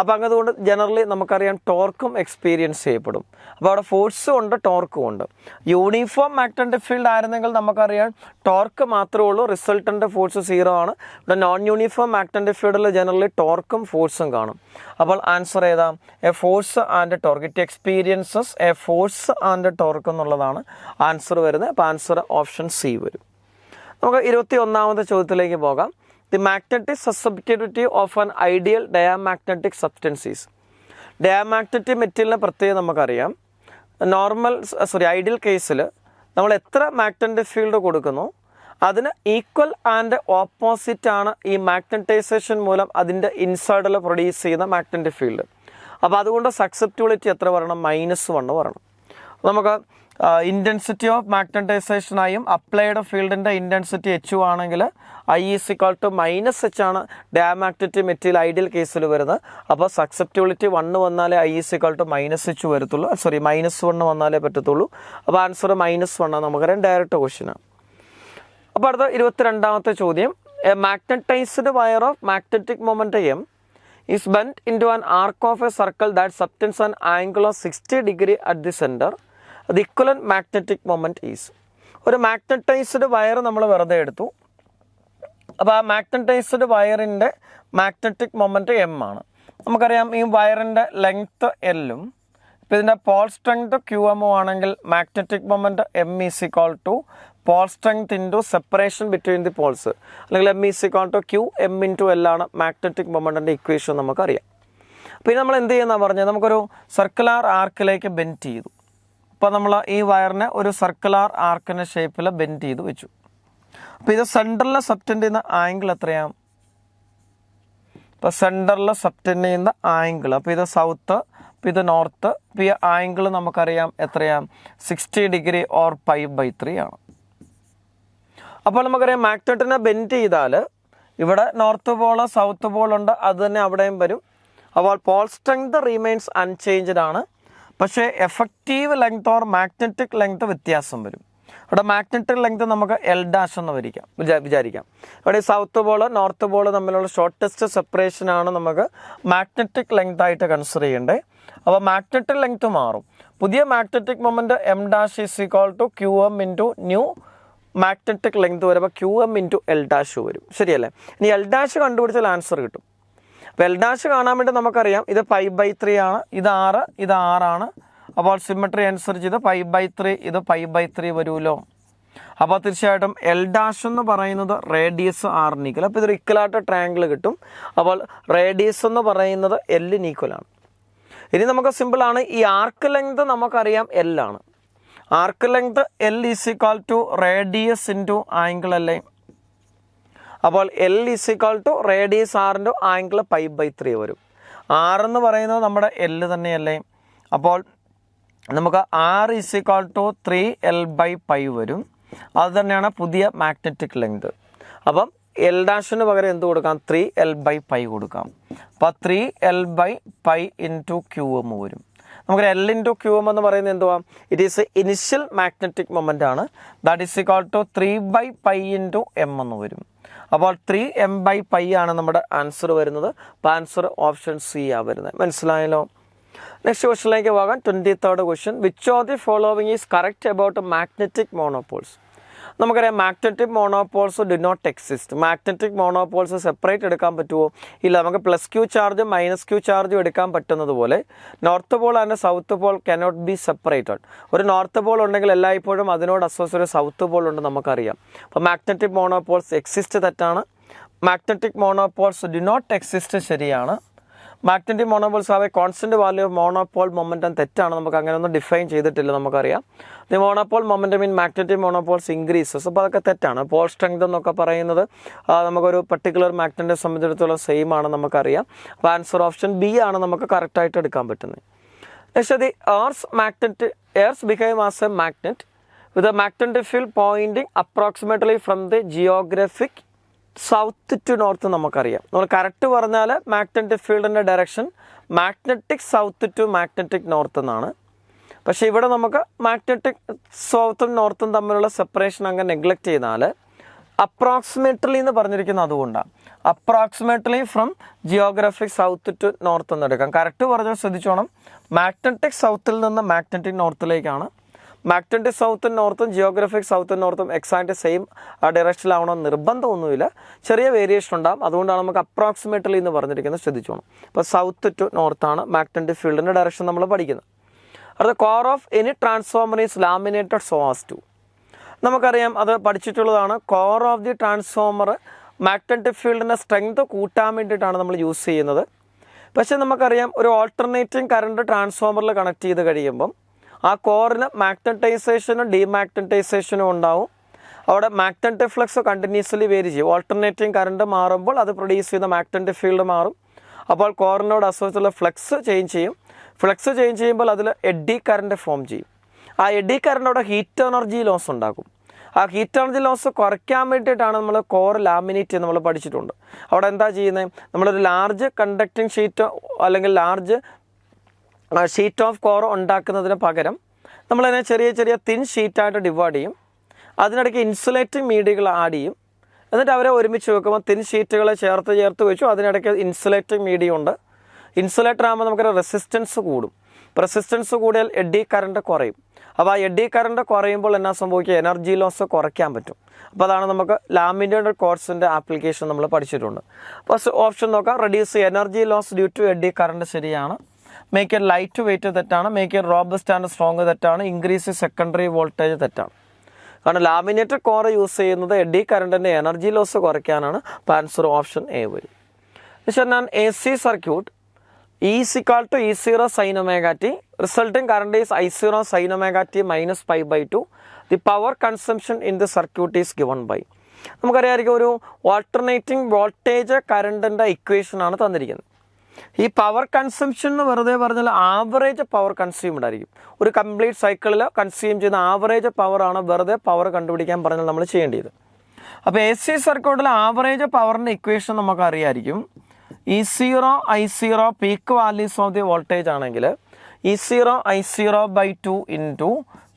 അപ്പോൾ അതുകൊണ്ട് ജനറലി നമുക്കറിയാം ടോർക്കും എക്സ്പീരിയൻസ് ചെയ്യപ്പെടും. അപ്പോൾ അവിടെ ഫോഴ്സും ഉണ്ട് ടോർക്കും ഉണ്ട്. യൂണിഫോം മാഗ്നറ്റിക് ഫീൽഡ് ആയിരുന്നെങ്കിൽ നമുക്കറിയാം ടോർക്ക് മാത്രമേ ഉള്ളൂ, റിസൾട്ടൻ്റ് ഫോഴ്സ് 0 ആണ്. ഇവിടെ നോൺ യൂണിഫോം മാഗ്നറ്റിക് ഫീൽഡിൽ ജനറലി ടോർക്കും ഫോഴ്സും കാണും. അപ്പോൾ ആൻസർ ഏതാ? A force and torque. It experiences A force and torque എന്നുള്ളതാണ് ആൻസർ വരുന്നത്. അപ്പോൾ ആൻസർ ഓപ്ഷൻ സി വരും. നമുക്ക് 21ാമത്തെ ചോദ്യത്തിലേക്ക് പോകാം. The magnetic susceptibility of an ideal diamagnetic substance is. ഡയമagnetic മെറ്റീരിയലിനെ പ്രത്യേകം നമുക്കറിയാം. ഐഡിയൽ കേസിൽ നമ്മൾ എത്ര മാഗ്നറ്റിക് ഫീൽഡ് കൊടുക്കുന്നു അതിന് ഈക്വൽ ആൻഡ് ഓപ്പോസിറ്റ് ആണ് ഈ മാഗ്നറ്റൈസേഷൻ മൂലം അതിൻ്റെ ഇൻസൈഡിൽ പ്രൊഡ്യൂസ് ചെയ്യുന്ന മാഗ്നറ്റിക് ഫീൽഡ്. അപ്പോൾ അതുകൊണ്ട് സക്സെപ്റ്റിബിലിറ്റി എത്ര വരണം? -1 വരണം. നമുക്ക് ഇൻറ്റൻസിറ്റി ഓഫ് മാഗ്നറ്റൈസേഷനായും അപ്ലൈഡ് ഫീൽഡിൻ്റെ ഇൻറ്റൻസിറ്റി H ആണെങ്കിൽ I -H ആണ് ഡയമagnetic മെറ്റീരിയൽ ഐഡിയൽ കേസിൽ വരുന്നത്. അപ്പോൾ സക്സെപ്റ്റിബിലിറ്റി 1 വന്നാലേ I -H വരത്തുള്ളൂ, -1 വന്നാലേ പറ്റത്തുള്ളൂ. അപ്പോൾ ആൻസർ -1 നമുക്കറിയാം, ഡയറക്റ്റ് ക്വസ്റ്റ്യനാണ്. അപ്പോൾ അടുത്ത 22ാമത്തെ ചോദ്യം. A magnetised wire of magnetic moment M is bent into an arc of a circle that subtends an angle of 60 degree at the center. The equivalent magnetic moment is. ഒരു മാഗ്നറ്റൈസ്ഡ് വയർ നമ്മൾ വെറുതെ എടുത്തു. അപ്പോൾ ആ മാഗ്നറ്റൈസ്ഡ് വയറിൻ്റെ മാഗ്നറ്റിക് മൊമെൻറ്റ് M ആണ്. നമുക്കറിയാം ഈ വയറിൻ്റെ ലെങ്ത്ത് L-ഉം ഇപ്പോൾ ഇതിൻ്റെ പോൾ സ്ട്രെങ്ത് QM ആണെങ്കിൽ magnetic moment M = pole strength into separation between the Paul's, അല്ലെങ്കിൽ M = QM × L ആണ് മാഗ്നറ്റിക് മൊമെൻറ്റിൻ്റെ ഇക്വേഷൻ നമുക്കറിയാം. അപ്പോൾ നമ്മൾ എന്ത് ചെയ്യുന്നതാണ് പറഞ്ഞത്? നമുക്കൊരു സർക്കുലാർ ആർക്കിലേക്ക് ബെൻഡ് ചെയ്തു. അപ്പോൾ നമ്മൾ ഈ വയറിനെ ഒരു സർക്കുലാർ ആർക്കിൻ്റെ ഷേപ്പിൽ ബെൻഡ് ചെയ്ത് വെച്ചു. അപ്പോൾ ഇത് സെൻറ്ററിൽ സബ്റ്റൻഡ് ചെയ്യുന്ന ആംഗിൾ എത്രയാണ്? ഇപ്പോൾ സെൻറ്ററിൽ സബ്റ്റൻഡ് ചെയ്യുന്ന ആംഗിൾ, അപ്പോൾ ഇത് സൗത്ത്, അപ്പോൾ ഇത് നോർത്ത്. ഇപ്പോൾ ഈ ആംഗിൾ നമുക്കറിയാം എത്രയാണ്? 60 ഡിഗ്രി ഓർ π/3 ആണ്. അപ്പോൾ നമുക്കറിയാം മാഗ്നറ്റിനെ ബെൻഡ് ചെയ്താൽ ഇവിടെ നോർത്ത് പോൾ സൗത്ത് പോൾ ഉണ്ട്, അത് തന്നെ അവിടെയും വരും. അപ്പോൾ പോൾ സ്ട്രെങ്ത് റീമെയിൻസ് അൺചേഞ്ച്ഡ് ആണ്, പക്ഷേ effective length or magnetic length വ്യത്യാസം വരും. ഇവിടെ മാഗ്നറ്റിക് ലെങ്ത് നമുക്ക് L' എന്ന് വിചാരിക്കാം. ഇവിടെ സൗത്ത് പോൾ നോർത്ത് പോൾ തമ്മിലുള്ള ഷോർട്ടസ്റ്റ് സെപ്പറേഷനാണ് നമുക്ക് മാഗ്നറ്റിക് ലെങ്ത് ആയിട്ട് കൺസിഡർ ചെയ്യേണ്ടത്. അപ്പോൾ മാഗ്നറ്റിക് ലെങ്ത് മാറും. പുതിയ magnetic moment M' = QM × new magnetic length വരുമ്പോൾ QM × L' വരും. ശരിയല്ലേ? ഇനി L' കണ്ടുപിടിച്ചാൽ ആൻസർ കിട്ടും. അപ്പോൾ L' കാണാൻ വേണ്ടി നമുക്കറിയാം ഇത് π/3 ആണ്, ഇത് 6 ആണ്. അപ്പോൾ സിമെട്രി അനുസരിച്ച് ഇത് π/3 ഇത് π/3 വരുമല്ലോ. അപ്പോൾ തീർച്ചയായിട്ടും L' എന്ന് പറയുന്നത് റേഡിയസ് R = അപ്പോൾ ഇതൊരു ഇക്വലായിട്ട് ട്രയാങ്കിൾ കിട്ടും. അപ്പോൾ റേഡിയസ് എന്ന് പറയുന്നത് L = ആണ്. ഇനി നമുക്ക് സിമ്പിളാണ്. ഈ ആർക്ക് ലെങ്ത് നമുക്കറിയാം L ആണ്. Arc length L = radius into angle അല്ലേ? അപ്പോൾ L = റേഡിയസ് R × ആംഗിൾ π/3 വരും. R എന്ന് പറയുന്നത് നമ്മുടെ L തന്നെയല്ലേ? അപ്പോൾ നമുക്ക് R = 3L/π വരും. അത് തന്നെയാണ് പുതിയ മാഗ്നറ്റിക് ലെങ്ത്. അപ്പം L' പകരം എന്ത് കൊടുക്കാം? 3L/π കൊടുക്കാം. അപ്പോൾ 3L/π × QM വരും. നമുക്ക് L × QM എന്ന് പറയുന്നത് എന്തുവാ? It is initial magnetic moment ആണ്. ദാറ്റ് ഈസ് = 3/π × M എന്ന് വരും. അപ്പോൾ 3M/π ആണ് നമ്മുടെ ആൻസർ വരുന്നത്. അപ്പോൾ ആൻസർ ഓപ്ഷൻ സി ആണ് വരുന്നത്. മനസ്സിലായല്ലോ? നെക്സ്റ്റ് ക്വസ്റ്റ്യനിലേക്ക് പോകാം. 23rd question. Which of the following is correct about magnetic monopoles? നമുക്കറിയാം magnetic monopoles do not exist. Magnetic monopoles separate എടുക്കാൻ പറ്റുമോ? ഇല്ല. നമുക്ക് +Q ചാർജും -Q ചാർജും എടുക്കാൻ പറ്റുന്നത് പോലെ north pole and south pole cannot be separated. ഒരു നോർത്ത് പോൾ ഉണ്ടെങ്കിൽ എല്ലായ്പ്പോഴും അതിനോട് അസോസിയേറ്റ് സൗത്ത് പോൾ ഉണ്ട് നമുക്കറിയാം. അപ്പോൾ മാഗ്നറ്റിക് മോണോപോൾസ് എക്സിസ്റ്റ് തെറ്റാണ്. Magnetic monopoles do not exist ശരിയാണ്. Magnetic monopoles have a constant value of monopole momentum തെറ്റാണ്. നമുക്ക് അങ്ങനെ ഒന്നും ഡിഫൈൻ ചെയ്തിട്ടില്ല നമുക്കറിയാം. The monopole momentum in magnetic monopoles increases. അപ്പോൾ അതൊക്കെ തെറ്റാണ്. പോൾ സ്ട്രെങ്ത് എന്നൊക്കെ പറയുന്നത് നമുക്കൊരു പർട്ടിക്കുലർ മാഗ്നറ്റിനെ സംബന്ധിച്ചിടത്തോളം സെയിം ആണ് നമുക്കറിയാം. അപ്പോൾ ആൻസർ ഓപ്ഷൻ ബി ആണ് നമുക്ക് കറക്റ്റായിട്ട് എടുക്കാൻ പറ്റുന്നത്. Next the earth behave as a magnet with a magnetic field pointing approximately from the geographic south to north നമുക്കറിയാം. നമ്മൾ കറക്റ്റ് പറഞ്ഞാൽ മാഗ്നറ്റിക് ഫീൽഡിൻ്റെ direction magnetic south to magnetic north എന്നാണ്. പക്ഷേ ഇവിടെ നമുക്ക് മാഗ്നറ്റിക് സൗത്തും നോർത്തും തമ്മിലുള്ള സെപ്പറേഷൻ അങ്ങ് നെഗ്ലക്റ്റ് ചെയ്താൽ അപ്രോക്സിമേറ്റ്ലി എന്ന് പറഞ്ഞിരിക്കുന്നത് അതുകൊണ്ടാണ്. Approximately from geographic south to north എന്ന് എടുക്കാം. കറക്റ്റ് പറഞ്ഞാൽ ശ്രദ്ധിച്ചോണം, മാഗ്നറ്റിക് സൗത്തിൽ നിന്ന് മാഗ്നറ്റിക് നോർത്തിലേക്കാണ്. മാഗ്നറ്റിക് സൗത്തും നോർത്തും ജിയോഗ്രഫിക് സൗത്തും നോർത്തും എക്സാക്റ്റ് സെയിം ഡയറക്ഷനിലാവണമെന്ന് നിർബന്ധമൊന്നുമില്ല, ചെറിയ വേരിയേഷൻ ഉണ്ടാകും. അതുകൊണ്ടാണ് നമുക്ക് അപ്രോക്സിമേറ്റ്ലി എന്ന് പറഞ്ഞിരിക്കുന്നത്, ശ്രദ്ധിച്ചോണം. ഇപ്പോൾ സൗത്ത് ടു നോർത്താണ് മാഗ്നറ്റിക് ഫീൽഡിൻ്റെ ഡയറക്ഷൻ നമ്മൾ പഠിക്കുന്നത്. അടുത്ത core of any transformer is laminated so as to. നമുക്കറിയാം, അത് പഠിച്ചിട്ടുള്ളതാണ്. Core of the transformer magnetic ഫീൽഡിൻ്റെ സ്ട്രെങ്ത് കൂട്ടാൻ വേണ്ടിയിട്ടാണ് നമ്മൾ യൂസ് ചെയ്യുന്നത്. പക്ഷേ നമുക്കറിയാം, ഒരു ഓൾട്ടർനേറ്റിംഗ് കറണ്ട് ട്രാൻസ്ഫോമറിൽ കണക്ട് ചെയ്ത് കഴിയുമ്പം ആ കോറിന് മാഗ്നറ്റൈസേഷനും ഡീമാഗ്നറ്റൈസേഷനും ഉണ്ടാവും. അവിടെ മാഗ്നറ്റിക് ഫ്ലക്സ് കണ്ടിന്യൂസ്ലി വേരി ചെയ്യും. ഓൾട്ടർനേറ്റിംഗ് കറണ്ട് മാറുമ്പോൾ അത് പ്രൊഡ്യൂസ് ചെയ്യുന്ന മാഗ്നറ്റിക് ഫീൽഡ് മാറും. അപ്പോൾ കോറിനോട് അസോസിച്ചുള്ള ഫ്ലക്സ് ചേഞ്ച് ചെയ്യും. ഫ്ലക്സ് ചേഞ്ച് ചെയ്യുമ്പോൾ അതിൽ എഡ്ഡി കറണ്ട് ഫോം ചെയ്യും. ആ എഡ്ഡി കറണ്ടോടെ ഹീറ്റ് എനർജി ലോസ് ഉണ്ടാക്കും. ആ ഹീറ്റ് എനർജി ലോസ് കുറയ്ക്കാൻ വേണ്ടിയിട്ടാണ് നമ്മൾ കോർ ലാമിനേറ്റ് നമ്മൾ പഠിച്ചിട്ടുണ്ട്. അവിടെ എന്താ ചെയ്യുന്നത്, നമ്മളൊരു ലാർജ് കണ്ടക്റ്റിംഗ് ഷീറ്റ് അല്ലെങ്കിൽ ലാർജ് ഷീറ്റ് ഓഫ് കോർ ഉണ്ടാക്കുന്നതിന് പകരം നമ്മളതിനെ ചെറിയ ചെറിയ തിൻ ഷീറ്റായിട്ട് ഡിവൈഡ് ചെയ്യും. അതിനിടയ്ക്ക് ഇൻസുലേറ്റിംഗ് മീഡിയകൾ ആഡ് ചെയ്യും. എന്നിട്ട് അവരെ ഒരുമിച്ച് വെക്കുമ്പോൾ തിൻ ഷീറ്റുകളെ ചേർത്ത് വെച്ചു. അതിനിടയ്ക്ക് ഇൻസുലേറ്റിംഗ് മീഡിയ ഉണ്ട്. ഇൻസുലേറ്റർ ആകുമ്പോൾ നമുക്കൊരു റെസിസ്റ്റൻസ് കൂടും. റെസിസ്റ്റൻസ് കൂടിയാൽ എഡ്ഡി കറണ്ട് കുറയും. അപ്പോൾ ആ എഡ്ഡി കറണ്ട് കുറയുമ്പോൾ എന്നാ സംഭവിക്കുക, എനർജി ലോസ് കുറയ്ക്കാൻ പറ്റും. അപ്പോൾ അതാണ് നമുക്ക് ലാമിനേറ്റഡ് കോർഡ്സിൻ്റെ ആപ്ലിക്കേഷൻ നമ്മൾ പഠിച്ചിട്ടുണ്ട്. ഫസ്റ്റ് ഓപ്ഷൻ നോക്കാം, reduce energy loss due to eddy current ശരിയാണ്. മേക്ക് എ ലൈറ്റ് വെയിറ്റ് തെറ്റാണ്. Make a robust and strong തെറ്റാണ്. ഇൻക്രീസ് സെക്കൻഡറി വോൾട്ടേജ് തെറ്റാണ്. കാരണം ലാമിനേറ്റഡ് കോർ യൂസ് ചെയ്യുന്നത് എഡ്ഡി കറണ്ടിൻ്റെ എനർജി ലോസ് കുറയ്ക്കാനാണ്. അപ്പോൾ ആൻസർ ഓപ്ഷൻ എ വരും. ഞാൻ AC circuit E is equal to E0 sin omega t. Resulting current is I0 sin omega t minus pi by 2. The power consumption in the circuit is given by. നമുക്കറിയാമായിരിക്കും, ഒരു ഓൾട്ടർനേറ്റിംഗ് വോൾട്ടേജ് കറണ്ടിൻ്റെ ഇക്വേഷനാണ് തന്നിരിക്കുന്നത്. ഈ പവർ കൺസംഷൻ എന്ന് വെറുതെ പറഞ്ഞാൽ ആവറേജ് പവർ കൺസ്യൂംഡ് ആയിരിക്കും. ഒരു കംപ്ലീറ്റ് സൈക്കിളിൽ കൺസ്യൂം ചെയ്യുന്ന ആവറേജ് പവറാണ് വെറുതെ പവർ കണ്ടുപിടിക്കാൻ പറഞ്ഞാൽ നമ്മൾ ചെയ്യേണ്ടത്. അപ്പോൾ AC സർക്യൂട്ടിൽ ആവറേജ് പവറിൻ്റെ ഇക്വേഷൻ നമുക്ക് അറിയാമായിരിക്കും. E0 I0 peak values of the voltage ആണെങ്കിൽ E0 I0 by 2 into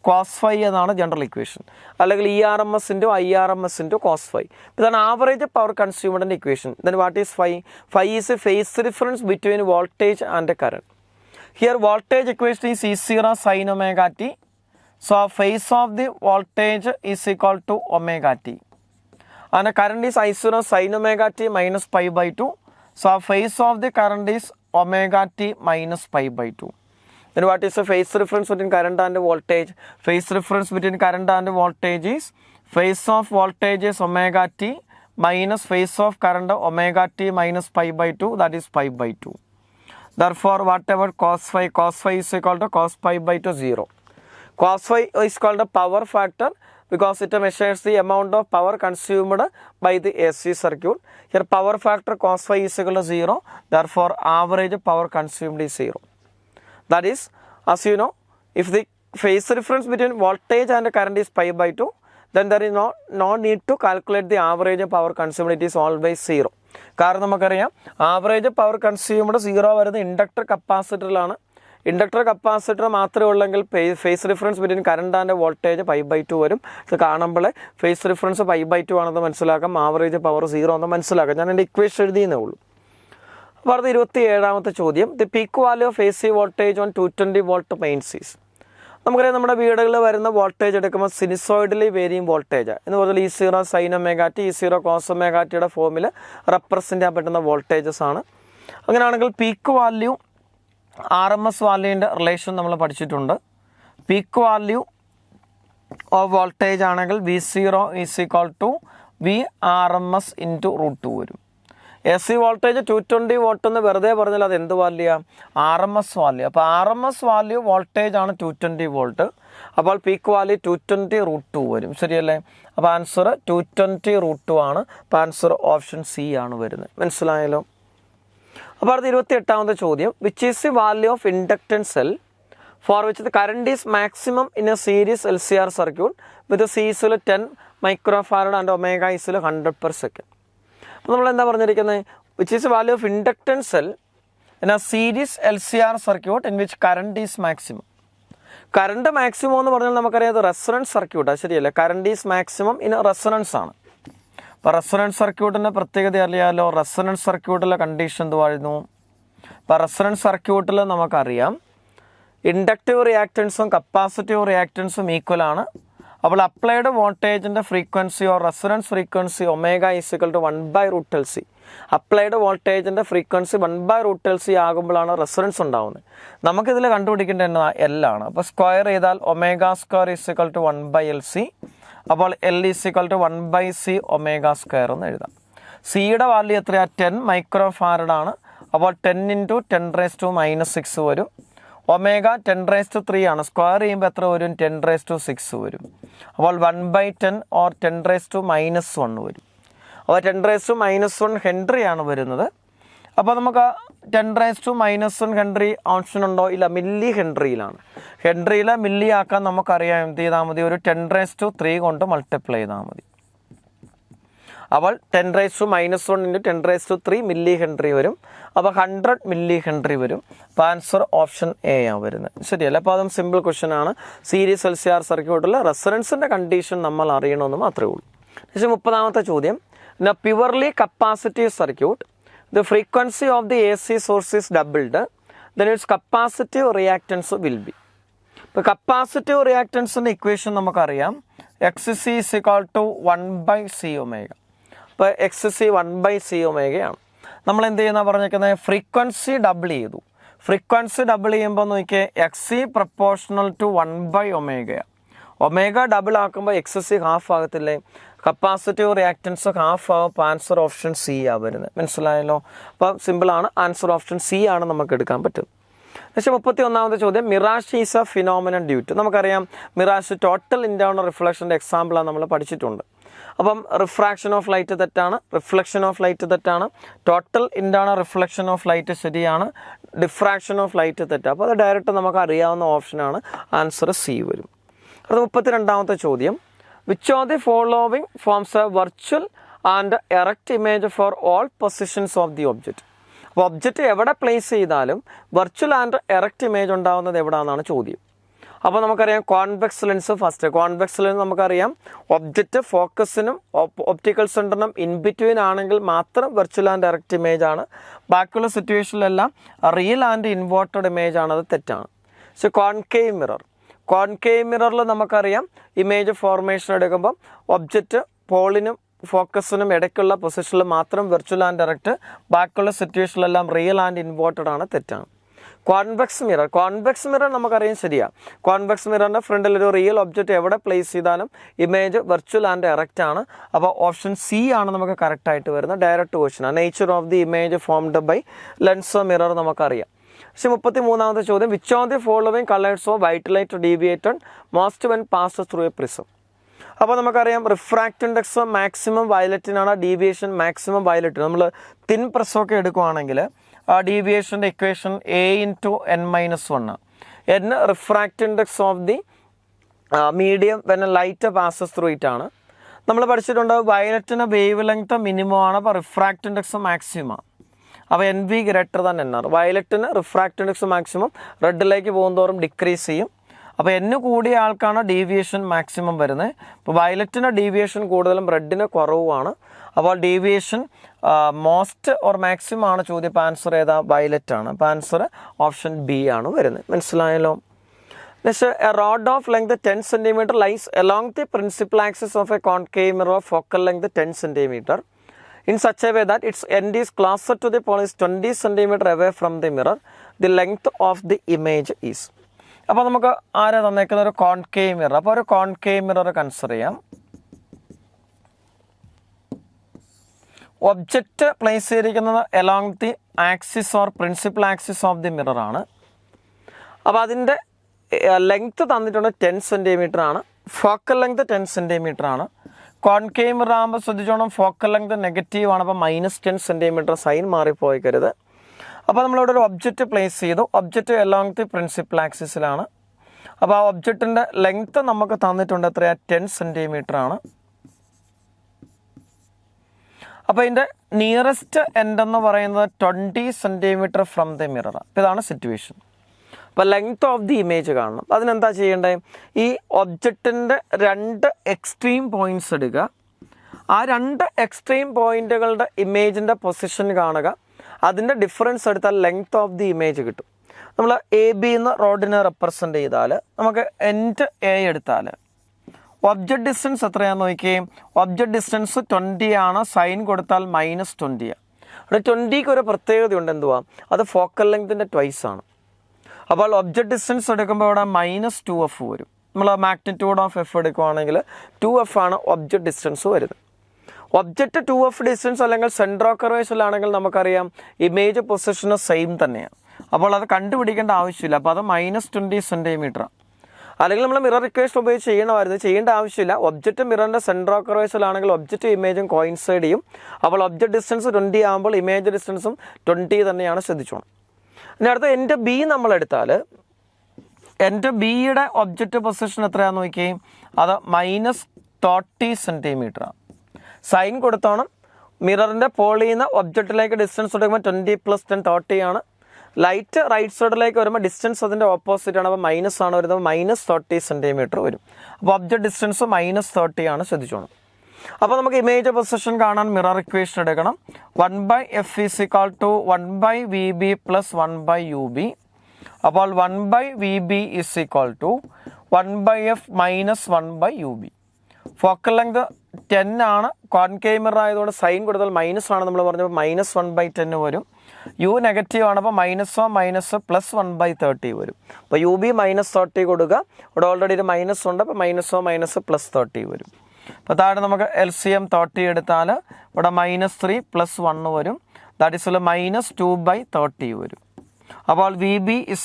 cos phi എന്നാണ് ജനറൽ ഇക്വേഷൻ. അല്ലെങ്കിൽ ERMS into IRMS into cos phi. ഇതാണ് ആവറേജ് പവർ കൺസ്യൂമറിൻ്റെ equation. Then what is phi? Phi is a phase difference between voltage and current. Here voltage equation is E0 sin omega t. So phase of the voltage is equal to omega t. And the current is I0 sin omega t minus pi by 2. So phase of the current is omega t minus pi by 2. Then what is the phase difference between current and voltage? Phase difference between current and voltage is phase of voltage is omega t minus phase of current omega t minus pi by 2, that is pi by 2. Therefore whatever cos phi is equal to cos pi by 2 0. Cos phi is called a power factor because it measures the amount of power consumed by the AC circuit. Here power factor cos phi is equal to 0. Therefore average power consumed is 0. That is, as you know, if the phase difference between voltage and current is pi by 2, then there is no need to calculate the average power consumed. It is always 0. കാരണം നമുക്കറിയാം, ആവറേജ് പവർ കൺസ്യൂംഡ് 0 വരുന്നത് ഇൻഡക്ടർ കപ്പാസിറ്ററിലാണ്. ഇൻഡക്ടർ കപ്പാസിറ്റർ മാത്രമേ ഉള്ളെങ്കിൽ phase difference between current and voltage pi by 2 വരും. ഇത് കാണുമ്പോൾ ഫേസ് ഡിഫറൻസ് പൈ ബൈ 2 ആണെന്ന് മനസ്സിലാക്കാം, ആവറേജ് പവർ 0 എന്ന് മനസ്സിലാക്കാം. ഞാൻ എൻ്റെ ഇക്വേഷൻ എഴുതിയെന്നേ ഉള്ളൂ. അപ്പോൾ അത് 27ാമത്തെ ചോദ്യം. The peak value of AC voltage on 220 volt mains is. നമുക്കറിയാം, നമ്മുടെ വീടുകളിൽ വരുന്ന വോൾട്ടേജ് എടുക്കുമ്പോൾ സിനിസോയിഡലി വേരിയും വോൾട്ടേജ് എന്ന് പറഞ്ഞാൽ E0 sin omega t, E0 cos omega tയുടെ ഫോമിൽ റെപ്രസെൻ്റ് ചെയ്യാൻ പറ്റുന്ന വോൾട്ടേജസ് ആണ്. അങ്ങനെയാണെങ്കിൽ പീക്ക് വാല്യൂ RMS വാല്യൂവിൻ്റെ റിലേഷൻ നമ്മൾ പഠിച്ചിട്ടുണ്ട്. പീക്ക് വാല്യൂ ഓഫ് വോൾട്ടേജ് ആണെങ്കിൽ V0 is equal to VRMS into √2 വരും. AC വോൾട്ടേജ് 220 വോൾട്ട് എന്ന് വെറുതെ പറഞ്ഞാൽ അത് എന്ത് വാല്യൂയാണ്? RMS value. അപ്പോൾ RMS വാല്യൂ വോൾട്ടേജ് ആണ് 220 വോൾട്ട്. അപ്പോൾ പീക്ക് വാല്യൂ 220 √2 വരും. ശരിയല്ലേ? അപ്പോൾ ആൻസർ 220 √2 ആണ്. അപ്പോൾ ആൻസർ ഓപ്ഷൻ സി ആണ് വരുന്നത്. മനസ്സിലായല്ലോ? അപ്പോൾ അത് 28ാമത്തെ ചോദ്യം. Which is the value of inductance L for which the current is maximum in a series LCR circuit with C is 10 microfarad and omega is 100/s. അപ്പോൾ നമ്മൾ എന്താ പറഞ്ഞിരിക്കുന്നത്? Which is value of inductance L in a series LCR circuit in which current is maximum. Current maximum എന്ന് പറഞ്ഞാൽ നമുക്കറിയാം അത് റെസൊണൻസ് സർക്യൂട്ടാണ്. ശരിയല്ലേ? Current is maximum in resonance ആണ്. ഇപ്പോൾ റെസൊണൻസ് സർക്യൂട്ടിൻ്റെ പ്രത്യേകത അറിയാമല്ലോ. റെസൊണൻസ് സർക്യൂട്ടിലെ കണ്ടീഷൻ എന്തുവായിരുന്നു? ഇപ്പോൾ റെസൊണൻസ് സർക്യൂട്ടിൽ നമുക്കറിയാം ഇൻഡക്റ്റീവ് റിയാക്റ്റൻസും കപ്പാസിറ്റീവ് റിയാക്റ്റൻസും ഈക്വലാണ്. അപ്പോൾ അപ്ലൈഡ് വോൾട്ടേജിൻ്റെ frequency or resonance frequency omega equal to 1/√LC. Applied വോൾട്ടേജിൻ്റെ ഫ്രീക്വൻസി 1/√LC ആകുമ്പോഴാണ് റെസൊണൻസ് ഉണ്ടാകുന്നത്. നമുക്കിതിൽ കണ്ടുപിടിക്കേണ്ട L ആണ്. അപ്പോൾ സ്ക്വയർ ചെയ്താൽ omega square equal to 1/LC. അപ്പോൾ L equal to 1/C omega square എന്ന് എഴുതാം. സിയുടെ വാല്യൂ എത്രയാണ്? 10 മൈക്രോ ഫാരഡാണ്. അപ്പോൾ 10 × 10⁻⁻6 വരും. ഒമേഗ 10⁻³ ആണ്. സ്ക്വയർ ചെയ്യുമ്പോൾ എത്ര വരും? 10⁻6 വരും. അപ്പോൾ 1/10 ഓർ 10⁻⁻1 വരും. അപ്പോൾ 10⁻⁻1 ഹെൻറിയാണ് വരുന്നത്. അപ്പോൾ നമുക്ക് 10⁻⁻1 ഹെൻറി ഓപ്ഷൻ ഉണ്ടോ? ഇല്ല, മില്ലി ഹെൻറിയിലാണ്. ഹെൻറിയിലെ മില്ലി ആക്കാൻ നമുക്കറിയാം എന്ത് ചെയ്താൽ മതി? ഒരു 10⁻³ കൊണ്ട് മൾട്ടിപ്ലൈ ചെയ്താൽ മതി. അപ്പോൾ 10⁻⁻1 × 10⁻³ മില്ലി ഹെൻറി വരും. അപ്പോൾ 100 മില്ലി ഹെൻറി വരും. അപ്പോൾ ആൻസർ ഓപ്ഷൻ എ ആണ് വരുന്നത്. ശരിയല്ല? അപ്പോൾ അതും സിമ്പിൾ ക്വസ്റ്റ്യൻ ആണ്. സീരീസ് LCR സർക്യൂട്ടിൽ റെസൊണൻസിൻ്റെ കണ്ടീഷൻ നമ്മൾ അറിയണമെന്ന് മാത്രമേ ഉള്ളൂ. പക്ഷേ 30ാമത്തെ ചോദ്യം, in a purely capacitive circuit, the frequency of the AC source is doubled, then its capacitive reactance will be. ഇപ്പോൾ കപ്പാസിറ്റീവ് റിയാക്റ്റൻസിൻ്റെ ഇക്വേഷൻ നമുക്കറിയാം. XC = 1/C omega. ഇപ്പോൾ XC 1/C ഒമേഗയാണ്. നമ്മൾ എന്ത് ചെയ്യുന്ന പറഞ്ഞിരിക്കുന്നത്? ഫ്രീക്വൻസി ഡബിൾ ചെയ്തു. ഫ്രീക്വൻസി ഡബിൾ ചെയ്യുമ്പോൾ നോക്കിയാൽ XC proportional to 1/ω. Omega double ആക്കുമ്പോൾ XC ഹാഫ് ആകത്തില്ലേ? കപ്പാസിറ്റീവ് റിയാക്റ്റൻസ് ഹാഫ് ആവും. ആൻസർ ഓപ്ഷൻ സി ആണ് വരുന്നത്. മനസ്സിലായല്ലോ? അപ്പോൾ സിമ്പിളാണ്. ആൻസർ ഓപ്ഷൻ സി ആണ് നമുക്ക് എടുക്കാൻ പറ്റും. പക്ഷേ 31ാമത്തെ ചോദ്യം, mirage is a phenomenon due to. നമുക്കറിയാം മിറാഷ് ടോട്ടൽ ഇൻറ്റേർണൽ റിഫ്ലക്ഷൻ്റെ എക്സാമ്പിളാണ് നമ്മൾ പഠിച്ചിട്ടുണ്ട്. അപ്പം റിഫ്രാക്ഷൻ ഓഫ് ലൈറ്റ് തെറ്റാണ്, റിഫ്ലക്ഷൻ ഓഫ് ലൈറ്റ് തെറ്റാണ്, total internal reflection of light ശരിയാണ്, ഡിഫ്രാക്ഷൻ ഓഫ് ലൈറ്റ് തെറ്റാണ്. അപ്പോൾ അത് ഡയറക്റ്റ് നമുക്ക് അറിയാവുന്ന ഓപ്ഷനാണ്. ആൻസർ സി വരും. അത് 32ാമത്തെ ചോദ്യം, which of the following forms A virtual and erect image for all positions of the object. അപ്പോൾ ഒബ്ജക്റ്റ് എവിടെ പ്ലേസ് ചെയ്താലും വെർച്വൽ ആൻഡ് എറക്റ്റ് ഇമേജ് ഉണ്ടാകുന്നത് എവിടെയാണെന്നാണ് ചോദ്യം. അപ്പോൾ നമുക്കറിയാം convex lens first. Convex lens നമുക്കറിയാം ഒബ്ജക്റ്റ് ഫോക്കസിനും ഒപ്റ്റിക്കൽ സെൻറ്ററിനും ഇൻബിറ്റ്വീൻ ആണെങ്കിൽ മാത്രം വെർച്വൽ ആൻഡ് ഡയറക്റ്റ് ഇമേജ് ആണ്. ബാക്കിയുള്ള സിറ്റുവേഷനിലെല്ലാം റിയൽ ആൻഡ് ഇൻവേർട്ടഡ് ഇമേജ് ആണ്. അത് തെറ്റാണ്. പക്ഷേ കോൺകേവ് മിറർ, കോൺകേവ് മിററിൽ നമുക്കറിയാം ഇമേജ് ഫോർമേഷൻ എടുക്കുമ്പം ഒബ്ജക്റ്റ് പോളിനും ഫോക്കസിനും ഇടയ്ക്കുള്ള പൊസിഷനിൽ മാത്രം വെർച്വൽ ആൻഡ് ഡയറക്റ്റ്, ബാക്കിയുള്ള സിറ്റുവേഷനിലെല്ലാം റിയൽ ആൻഡ് ഇൻവേർട്ടഡ് ആണ്. തെറ്റാണ്. കോൺവെക്സ് മിറർ, കോൺവെക്സ് മിറർ നമുക്കറിയാം ശരിയാണ്. കോൺവെക്സ് മിററിൻ്റെ ഫ്രണ്ടിൽ ഒരു റിയൽ ഒബ്ജക്റ്റ് എവിടെ പ്ലേസ് ചെയ്താലും ഇമേജ് വെർച്വൽ ആൻഡ് ഡയറക്റ്റ് ആണ്. അപ്പോൾ ഓപ്ഷൻ സി ആണ് നമുക്ക് കറക്റ്റായിട്ട് വരുന്നത്. ഡയറക്റ്റ് ക്വസ്റ്റ്യനാണ്. Nature of the image formed by lens mirror നമുക്കറിയാം. പക്ഷേ 33ാമത്തെ ചോദ്യം, which of the following colours of white light deviated most when pass through a prism. അപ്പോൾ നമുക്കറിയാം റിഫ്രാക്റ്റ് ഇൻഡെക്സ് മാക്സിമം വയലറ്റിനാണ്, ഡീവിയേഷൻ മാക്സിമം വയലറ്റിന്. നമ്മൾ തിൻ പ്രസ്സൊക്കെ എടുക്കുകയാണെങ്കിൽ ഡീവിയേഷൻ്റെ equation A × n-1. n refract index of the medium when light passes through it ആണ്. നമ്മൾ പഠിച്ചിട്ടുണ്ട് വയലറ്റിന് വേവ് ലെങ്ത് മിനിമം ആണ്. അപ്പോൾ റിഫ്രാക്റ്റ് ഇൻഡെക്സ് മാക്സിമം. അപ്പോൾ NV > NR. വയലറ്റിന് റിഫ്രാക്റ്റ് ഇൻഡെക്സ് മാക്സിമം, റെഡിലേക്ക് പോകുന്നതോറും ഡിക്രീസ് ചെയ്യും. അപ്പോൾ N കൂടിയ ആൾക്കാണ് ഡീവിയേഷൻ മാക്സിമം വരുന്നത്. ഇപ്പോൾ വയലറ്റിന് ഡീവിയേഷൻ കൂടുതലും, റെഡിന് കുറവുമാണ്. അപ്പോൾ ഡീവിയേഷൻ മോസ്റ്റ് ഓർ മാക്സിമം ആണ് ചോദ്യം. ഇപ്പോൾ ആൻസർ ഏതാ? വയലറ്റ് ആണ്. അപ്പോൾ ആൻസർ ഓപ്ഷൻ ബി ആണ് വരുന്നത്. മനസ്സിലായല്ലോ? Next, a rod of length 10 cm lies along the principal axis of a concave mirror of focal length 10 cm in such a way that its end is closer to the pole is 20 cm away from the mirror. The length of the image is. അപ്പോൾ നമുക്ക് ആരാ തന്നേക്കുന്ന? ഒരു കോൺകേവ് മിറർ. അപ്പോൾ ഒരു കോൺകേവ് മിറർ കൺസിഡർ ചെയ്യാം. ഒബ്ജക്റ്റ് പ്ലേസ് ചെയ്തിരിക്കുന്നത് along the axis or principal axis of the mirror ആണ്. അപ്പോൾ അതിൻ്റെ ലെങ്ത്ത് തന്നിട്ടുണ്ട് 10 cm ആണ്. ഫോക്കൽ ലെങ്ത് 10 cm ആണ്. കോൺകേവ് മിറർ ആകുമ്പോൾ ശ്രദ്ധിച്ചോണം, ഫോക്കൽ ലെങ്ത് നെഗറ്റീവ് ആണ്. അപ്പോൾ -10 cm സൈൻ മാറിപ്പോയിക്കരുത്. അപ്പോൾ നമ്മളിവിടെ ഒരു ഒബ്ജക്റ്റ് പ്ലേസ് ചെയ്തു. Object along the principal ആക്സിസിലാണ്. അപ്പോൾ ആ ഒബ്ജക്റ്റിൻ്റെ ലെങ്ത്ത് നമുക്ക് തന്നിട്ടുണ്ട് എത്രയാണ്? 10 cm ആണ്. അപ്പോൾ ഇതിൻ്റെ നിയറസ്റ്റ് എൻഡ് എന്ന് പറയുന്നത് 20 cm ഫ്രം ദി മിറർ. അപ്പോൾ ഇതാണ് സിറ്റുവേഷൻ. അപ്പോൾ ലെങ്ത് ഓഫ് ദി ഇമേജ് കാണണം. അതിനെന്താ ചെയ്യേണ്ടത്? ഈ ഒബ്ജക്റ്റിൻ്റെ 2 എക്സ്ട്രീം പോയിൻറ്റ്സ് എടുക്കുക. ആ രണ്ട് എക്സ്ട്രീം പോയിന്റുകളുടെ ഇമേജിൻ്റെ പൊസിഷൻ കാണുക, അതിൻ്റെ ഡിഫറൻസ് എടുത്താൽ ലെങ്ത് ഓഫ് ദി ഇമേജ് കിട്ടും. നമ്മൾ എ ബി എന്ന റോഡിനെ റെപ്രസെൻ്റ് ചെയ്താൽ നമുക്ക് എൻഡ് എ എടുത്താൽ ഒബ്ജക്റ്റ് ഡിസ്റ്റൻസ് എത്രയാണെന്ന് നോക്കുകയും ഒബ്ജക്റ്റ് ഡിസ്റ്റൻസ് 20 ആണ്, സൈൻ കൊടുത്താൽ -20. അവിടെ 20ക്ക് ഒരു പ്രത്യേകതയുണ്ട്, എന്തുവാ, അത് ഫോക്കൽ ലെങ്തിൻ്റെ ട്വൈസ് ആണ്. അപ്പോൾ ഒബ്ജക്റ്റ് ഡിസ്റ്റൻസ് എടുക്കുമ്പോൾ ഇവിടെ -2f വരും. നമ്മൾ മാഗ്നിറ്റ്യൂഡ് ഓഫ് എഫ് എടുക്കുകയാണെങ്കിൽ 2f ആണ് ഒബ്ജക്റ്റ് ഡിസ്റ്റൻസ് വരുന്നത്. ഒബ്ജക്റ്റ് 2f ഡിസ്റ്റൻസ് അല്ലെങ്കിൽ സെൻറ്റർ ഓഫ് കർവേച്ചറിലാണെങ്കിൽ നമുക്കറിയാം ഇമേജ് പൊസിഷന് സെയിം തന്നെയാണ്. അപ്പോൾ അത് കണ്ടുപിടിക്കേണ്ട ആവശ്യമില്ല. അപ്പോൾ അത് -20 സെൻറ്റിമീറ്റർ. അല്ലെങ്കിൽ നമ്മൾ മിറർ ഇക്വേഷൻ ഉപയോഗിച്ച് ചെയ്യേണ്ട ആവശ്യമില്ല. ഒബ്ജക്റ്റ് മിററിൻ്റെ സെൻറ്റർ ഓഫ് കർവേച്ചറിലാണെങ്കിൽ ഒബ്ജക്റ്റ് ഇമേജും കോയിൻസൈഡ് ചെയ്യും. അപ്പോൾ ഒബ്ജക്റ്റ് ഡിസ്റ്റൻസ് 20 ആകുമ്പോൾ ഇമേജ് ഡിസ്റ്റൻസും 20 തന്നെയാണ്, ശ്രദ്ധിച്ചോണം. ഇനി അടുത്ത എൻ്റെ ബി നമ്മളെടുത്താൽ എൻ്റെ ബിയുടെ ഒബ്ജക്റ്റ് പൊസിഷൻ എത്രയാണെന്ന് നോക്കിയേ, അത് -30 സെൻറ്റിമീറ്ററാണ്. സൈൻ കൊടുത്തോണം. മിററിൻ്റെ പോളിൽ നിന്ന് ഒബ്ജക്റ്റിലേക്ക് ഡിസ്റ്റൻസ് കൊടുക്കുമ്പോൾ 20 + 10 30 ആണ്. ലൈറ്റ് റൈറ്റ് സൈഡിലേക്ക് വരുമ്പോൾ ഡിസ്റ്റൻസ് അതിൻ്റെ ഓപ്പോസിറ്റ് ആണ്. അപ്പോൾ മൈനസ് ആണ് വരുന്നത്, -30 സെൻറ്റിമീറ്റർ വരും. അപ്പോൾ ഒബ്ജക്റ്റ് ഡിസ്റ്റൻസ് -30 ആണ്, ശ്രദ്ധിച്ചോണം. അപ്പോൾ നമുക്ക് ഇമേജ് പൊസിഷൻ കാണാൻ മിറർ ഇക്വേഷൻ എടുക്കണം. 1/f = 1/vb + 1/ub. അപ്പോൾ 1/vb = 1/f - 1/ub. Focal length 10 ആണ്. കോൺകേവ് മിറർ ആയതുകൊണ്ട് സൈൻ കൊടുത്താൽ മൈനസ് ആണ്, നമ്മൾ പറഞ്ഞപ്പോൾ -1/10 വരും. യു നെഗറ്റീവ് ആണ്, അപ്പോൾ -1 വരും. അപ്പോൾ UB -30 കൊടുക്കുക. ഇവിടെ ഓൾറെഡി ഒരു മൈനസ് ഉണ്ട്, അപ്പോൾ -+30 വരും. അപ്പോൾ താഴെ നമുക്ക് LCM 30 എടുത്താൽ ഇവിടെ -3 + 1 വരും. ദാറ്റ് ഈസ് -2/30 വരും. അപ്പോൾ VB =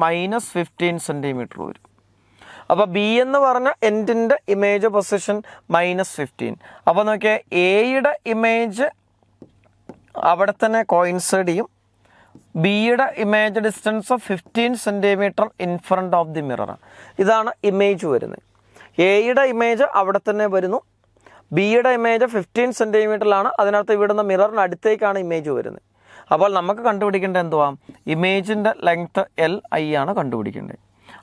-15 സെൻറ്റിമീറ്റർ വരും. അപ്പോൾ ബി എന്ന് പറഞ്ഞ എൻഡിൻ്റെ ഇമേജ് പൊസിഷൻ -15. അപ്പോൾ നോക്കിയാൽ എയുടെ ഇമേജ് അവിടെ തന്നെ കോയിൻസൈഡ് ചെയ്യും. ബിയുടെ image distance 15 centimetre in front of the mirror. ഇതാണ് ഇമേജ് വരുന്നത്. എയുടെ ഇമേജ് അവിടെ തന്നെ വരുന്നു. ബിയുടെ ഇമേജ് 15 സെൻറ്റിമീറ്ററിലാണ്. അതിനകത്ത് ഇവിടുന്ന് മിററിന് അടുത്തേക്കാണ് ഇമേജ് വരുന്നത്. അപ്പോൾ നമുക്ക് കണ്ടുപിടിക്കേണ്ടത് എന്തുവാ, ഇമേജിൻ്റെ ലെങ്ത്ത് LI ആണ് കണ്ടുപിടിക്കേണ്ടത്.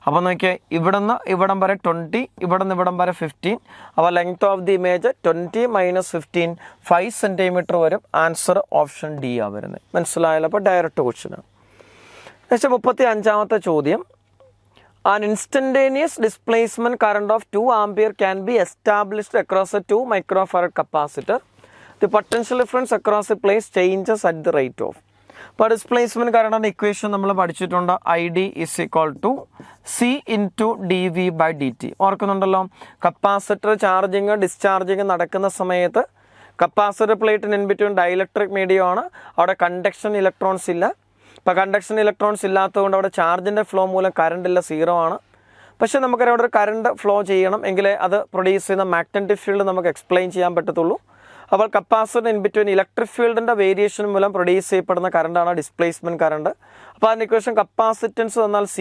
അപ്പോൾ നോക്കിയാൽ ഇവിടുന്ന് ഇവിടം വരെ 20, ഇവിടുന്ന് ഇവിടം വരെ 15. അപ്പോൾ length of the image 20 - 15 5 centimetre വരും. ആൻസർ ഓപ്ഷൻ ഡി ആണ് വരുന്നത്. മനസ്സിലായല്ലോ? അപ്പോൾ ഡയറക്റ്റ് ക്വസ്റ്റ്യനാണ്. നെക്സ്റ്റ് 35ാമത്തെ ചോദ്യം. An instantaneous displacement current of 2 ampere can be established across a 2 microfarad capacitor. The potential difference across the place changes at the rate of. അപ്പോൾ ഡിസ്പ്ലേസ്മെൻറ്റ് കറണ്ടിൻ്റെ ഇക്വേഷൻ നമ്മൾ പഠിച്ചിട്ടുണ്ട്. ID = C × dV/dt. ഓർക്കുന്നുണ്ടല്ലോ, കപ്പാസിറ്റർ ചാർജിങ് ഡിസ്ചാർജിങ് നടക്കുന്ന സമയത്ത് കപ്പാസിറ്റർ പ്ലേറ്റിന് ഇൻ ബിറ്റ്വീൻ ഡൈഇലക്ട്രിക് മീഡിയമാണ്. അവിടെ കണ്ടക്ഷൻ ഇലക്ട്രോൺസ് ഇല്ല. ഇപ്പോൾ കണ്ടക്ഷൻ ഇലക്ട്രോൺസ് ഇല്ലാത്തതുകൊണ്ട് അവിടെ ചാർജിൻ്റെ ഫ്ലോ മൂലം കറണ്ട് ഇല്ല, 0 ആണ്. പക്ഷേ നമുക്കറിയാം അവിടെ ഒരു കറണ്ട് ഫ്ലോ ചെയ്യണം എങ്കിലേ അത് പ്രൊഡ്യൂസ് ചെയ്യുന്ന മാഗ്നറ്റിക് ഫീൽഡ് നമുക്ക് എക്സ്പ്ലെയിൻ ചെയ്യാൻ പറ്റത്തുള്ളൂ. അപ്പോൾ കപ്പാസിറ്റർ ഇൻ ബിറ്റ്വീൻ ഇലക്ട്രിക് ഫീൽഡിൻ്റെ വേരിയേഷൻ മൂലം പ്രൊഡ്യൂസ് ചെയ്യപ്പെടുന്ന കറണ്ടാണ് ഡിസ്പ്ലേസ്മെൻറ്റ് കറണ്ട്. അപ്പോൾ അതിൻ്റെ ഇക്വേഷൻ കപ്പാസിറ്റൻസ് തന്നാൽ C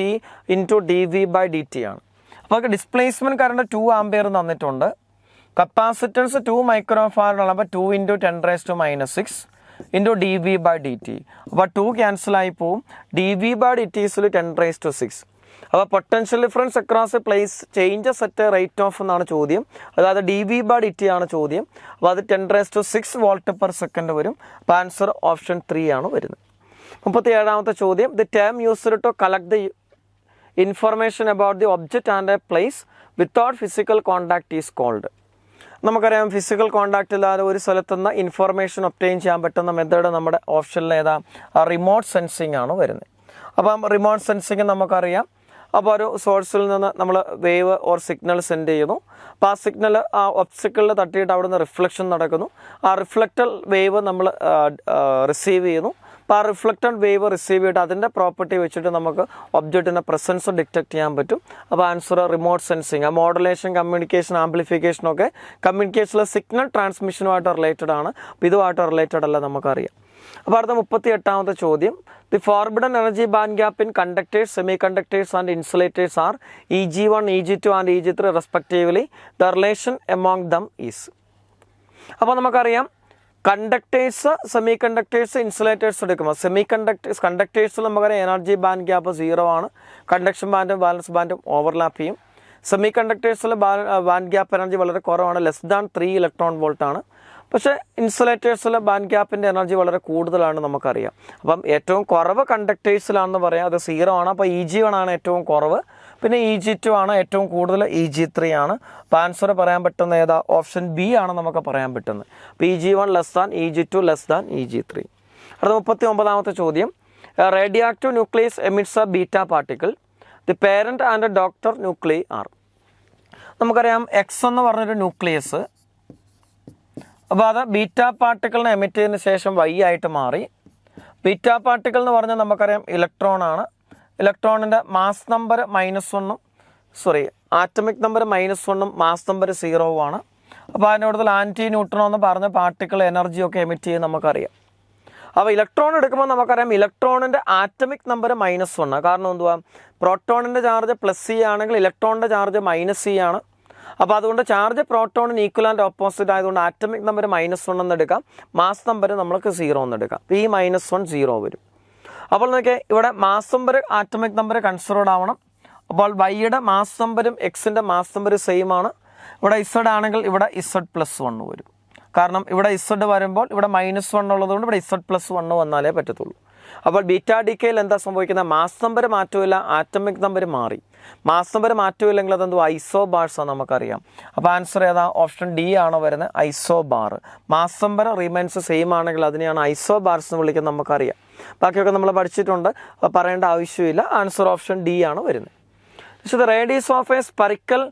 × dV/dt ആണ്. അപ്പോൾ ഡിസ്പ്ലേസ്മെൻറ്റ് കറണ്ട് 2 ആംപിയർ തന്നിട്ടുണ്ട്. കപ്പാസിറ്റൻസ് 2 മൈക്രോഫാരഡ് ആണ്. അപ്പോൾ 2 × 10⁻⁻⁶ × dV/dt. അപ്പോൾ 2 ക്യാൻസലായി പോവും. dV/dt = 10⁻⁶. അപ്പോൾ potential difference across A place changes at rate of എന്നാണ് ചോദ്യം. അതായത് dV/dt ആണ് ചോദ്യം. അപ്പോൾ അത് 10⁻⁶ വോൾട്ട്/സെക്കൻഡ് വരും. അപ്പോൾ ആൻസർ ഓപ്ഷൻ 3 ആണ് വരുന്നത്. 37ാമത്തെ ചോദ്യം. The term used to collect the information about the object and a place without physical contact is called. നമുക്കറിയാം ഫിസിക്കൽ കോൺടാക്റ്റ് ഇല്ലാതെ ഒരു സ്ഥലത്തുനിന്ന് ഇൻഫർമേഷൻ ഒബ്റ്റെയിൻ ചെയ്യാൻ പറ്റുന്ന മെത്തേഡ് നമ്മുടെ ഓപ്ഷനിൽ ഏതാ, റിമോട്ട് സെൻസിങ് ആണ് വരുന്നത്. അപ്പം റിമോട്ട് സെൻസിങ് നമുക്കറിയാം. അപ്പോൾ ഒരു സോഴ്സിൽ നിന്ന് നമ്മൾ വേവ് ഓർ സിഗ്നൽ സെൻഡ് ചെയ്യുന്നു. അപ്പോൾ ആ സിഗ്നൽ ആ ഒബ്സ്റ്റക്കിളിൽ തട്ടിയിട്ട് അവിടെ നിന്ന് റിഫ്ലക്ഷൻ നടക്കുന്നു. ആ റിഫ്ലക്റ്റഡ് വേവ് നമ്മൾ റിസീവ് ചെയ്യുന്നു. അപ്പോൾ ആ റിഫ്ലക്റ്റഡ് വേവ് റിസീവ് ചെയ്തിട്ട് അതിൻ്റെ പ്രോപ്പർട്ടി വെച്ചിട്ട് നമുക്ക് ഒബ്ജക്റ്റിൻ്റെ പ്രസൻസ് ഡിറ്റക്ട് ചെയ്യാൻ പറ്റും. അപ്പോൾ ആൻസർ റിമോട്ട് സെൻസിങ്. ആ മോഡുലേഷൻ, കമ്മ്യൂണിക്കേഷൻ, ആംപ്ലിഫിക്കേഷനൊക്കെ കമ്മ്യൂണിക്കേഷനിലെ സിഗ്നൽ ട്രാൻസ്മിഷനുമായിട്ട് റിലേറ്റഡ് ആണ്. അപ്പോൾ ഇതുമായിട്ട് റിലേറ്റഡ് അല്ല, നമുക്കറിയാം. അപ്പോൾ അടുത്ത 38ാമത്തെ ചോദ്യം. The forbidden energy band gap in conductors, semi conductors and insulators are EG1, EG2 and EG3 respectively. The relation among them is. അപ്പോൾ നമുക്കറിയാം കണ്ടക്ടേഴ്സ്, സെമി കണ്ടക്ടേഴ്സ്, ഇൻസുലേറ്റേഴ്സ് എടുക്കുമ്പോൾ കണ്ടക്ടേഴ്സിൽ നമുക്കറിയാം എനർജി ബാൻഡ് ഗ്യാപ്പ് 0 ആണ്. കണ്ടക്ഷൻ ബാൻഡും ബാലൻസ് ബാൻഡും ഓവർലാപ്പ് ചെയ്യും. സെമി കണ്ടക്ടേഴ്സിലെ ബാൻഡ് ഗ്യാപ്പ് എനർജി വളരെ കുറവാണ്, ലെസ് ദാൻ 3 ഇലക്ട്രോൺ വോൾട്ട് ആണ്. പക്ഷേ ഇൻസുലേറ്റേഴ്സിലെ ബാൻഡ് ഗ്യാപ്പിൻ്റെ എനർജി വളരെ കൂടുതലാണ് നമുക്കറിയാം. അപ്പം ഏറ്റവും കുറവ് കണ്ടക്ടേഴ്സിലാണെന്ന് പറയാം, അത് 0 ആണ്. അപ്പോൾ EG1 ആണ് ഏറ്റവും കുറവ്, പിന്നെ EG2 ആണ് ഏറ്റവും കൂടുതൽ, EG3 ആണ്. അപ്പോൾ ആൻസർ പറയാൻ പറ്റുന്ന ഏതാ? ഓപ്ഷൻ ബി ആണ് നമുക്ക് പറയാൻ പറ്റുന്നത്. അപ്പോൾ EG1 less than, EG2 less than, EG3. അടുത്ത 39ാമത്തെ ചോദ്യം. Radioactive nucleus emits a beta particle. The parent and daughter nuclei are. നമുക്കറിയാം എക്സ് എന്ന് പറഞ്ഞൊരു ന്യൂക്ലിയസ്, അപ്പോൾ അത് ബീറ്റ പാർട്ടിക്കിളിനെ എമിറ്റ് ചെയ്തതിന് ശേഷം Y ആയിട്ട് മാറി. ബീറ്റ പാർട്ടിക്കിൾ എന്ന് പറഞ്ഞാൽ നമുക്കറിയാം ഇലക്ട്രോൺ ആണ്. ഇലക്ട്രോണിൻ്റെ mass number atomic number -1 mass number 0 ആണ്. അപ്പോൾ അതിൻ്റെ കൂടുതൽ ആൻറ്റി ന്യൂട്രോൺ എന്ന് പറഞ്ഞ പാർട്ടിക്കിൾ എനർജിയൊക്കെ എമിറ്റ് ചെയ്ത് നമുക്കറിയാം. അപ്പോൾ ഇലക്ട്രോൺ എടുക്കുമ്പോൾ നമുക്കറിയാം ഇലക്ട്രോണിൻ്റെ ആറ്റമിക് നമ്പർ -1. കാരണം എന്തുവാ? പ്രോട്ടോണിൻ്റെ ചാർജ് +C ആണെങ്കിൽ ഇലക്ട്രോണിൻ്റെ ചാർജ് -C ആണ്. അപ്പോൾ അതുകൊണ്ട് ചാർജ് പ്രോട്ടോണിന് ഈക്വൽ ആൻഡ് ഓപ്പോസിറ്റ് ആയതുകൊണ്ട് ആറ്റമിക് നമ്പർ -1 എന്ന് എടുക്കാം, മാസ് നമ്പർ നമ്മൾക്ക് 0 എന്ന് എടുക്കാം. ഈ -1 0 വരും. അപ്പോൾ നോക്കിയാൽ ഇവിടെ mass number atomic number considered ആവണം. അപ്പോൾ വൈയുടെ മാസ് നമ്പരും എക്സിൻ്റെ മാസ് നമ്പർ സെയിം ആണ്. ഇവിടെ Z ആണെങ്കിൽ ഇവിടെ Z+1 വരും. കാരണം ഇവിടെ Z വരുമ്പോൾ ഇവിടെ -1 ഉള്ളതുകൊണ്ട് ഇവിടെ Z+1 വന്നാലേ പറ്റത്തുള്ളൂ. അപ്പോൾ ബീറ്റ ഡിക്കയിൽ എന്താ സംഭവിക്കുന്നത്? മാസ് നമ്പർ മാറ്റമില്ല, ആറ്റമിക് നമ്പർ മാറി. മാസ് നമ്പർ മാറ്റമില്ലെങ്കിൽ അതെന്തോ ഐസോബാർസ് ആണ് നമുക്കറിയാം. അപ്പോൾ ആൻസർ ഏതാ? ഓപ്ഷൻ ഡി ആണ് വരുന്നത്, isobar. Mass number remains same ആണെങ്കിൽ അതിനെയാണ് ഐസോബാർസ് എന്ന് വിളിക്കുന്നത് നമുക്കറിയാം. ബാക്കിയൊക്കെ നമ്മൾ പഠിച്ചിട്ടുണ്ട്, പറയേണ്ട ആവശ്യമില്ല. ആൻസർ ഓപ്ഷൻ ഡി ആണ് വരുന്നത്. The radius of A spherical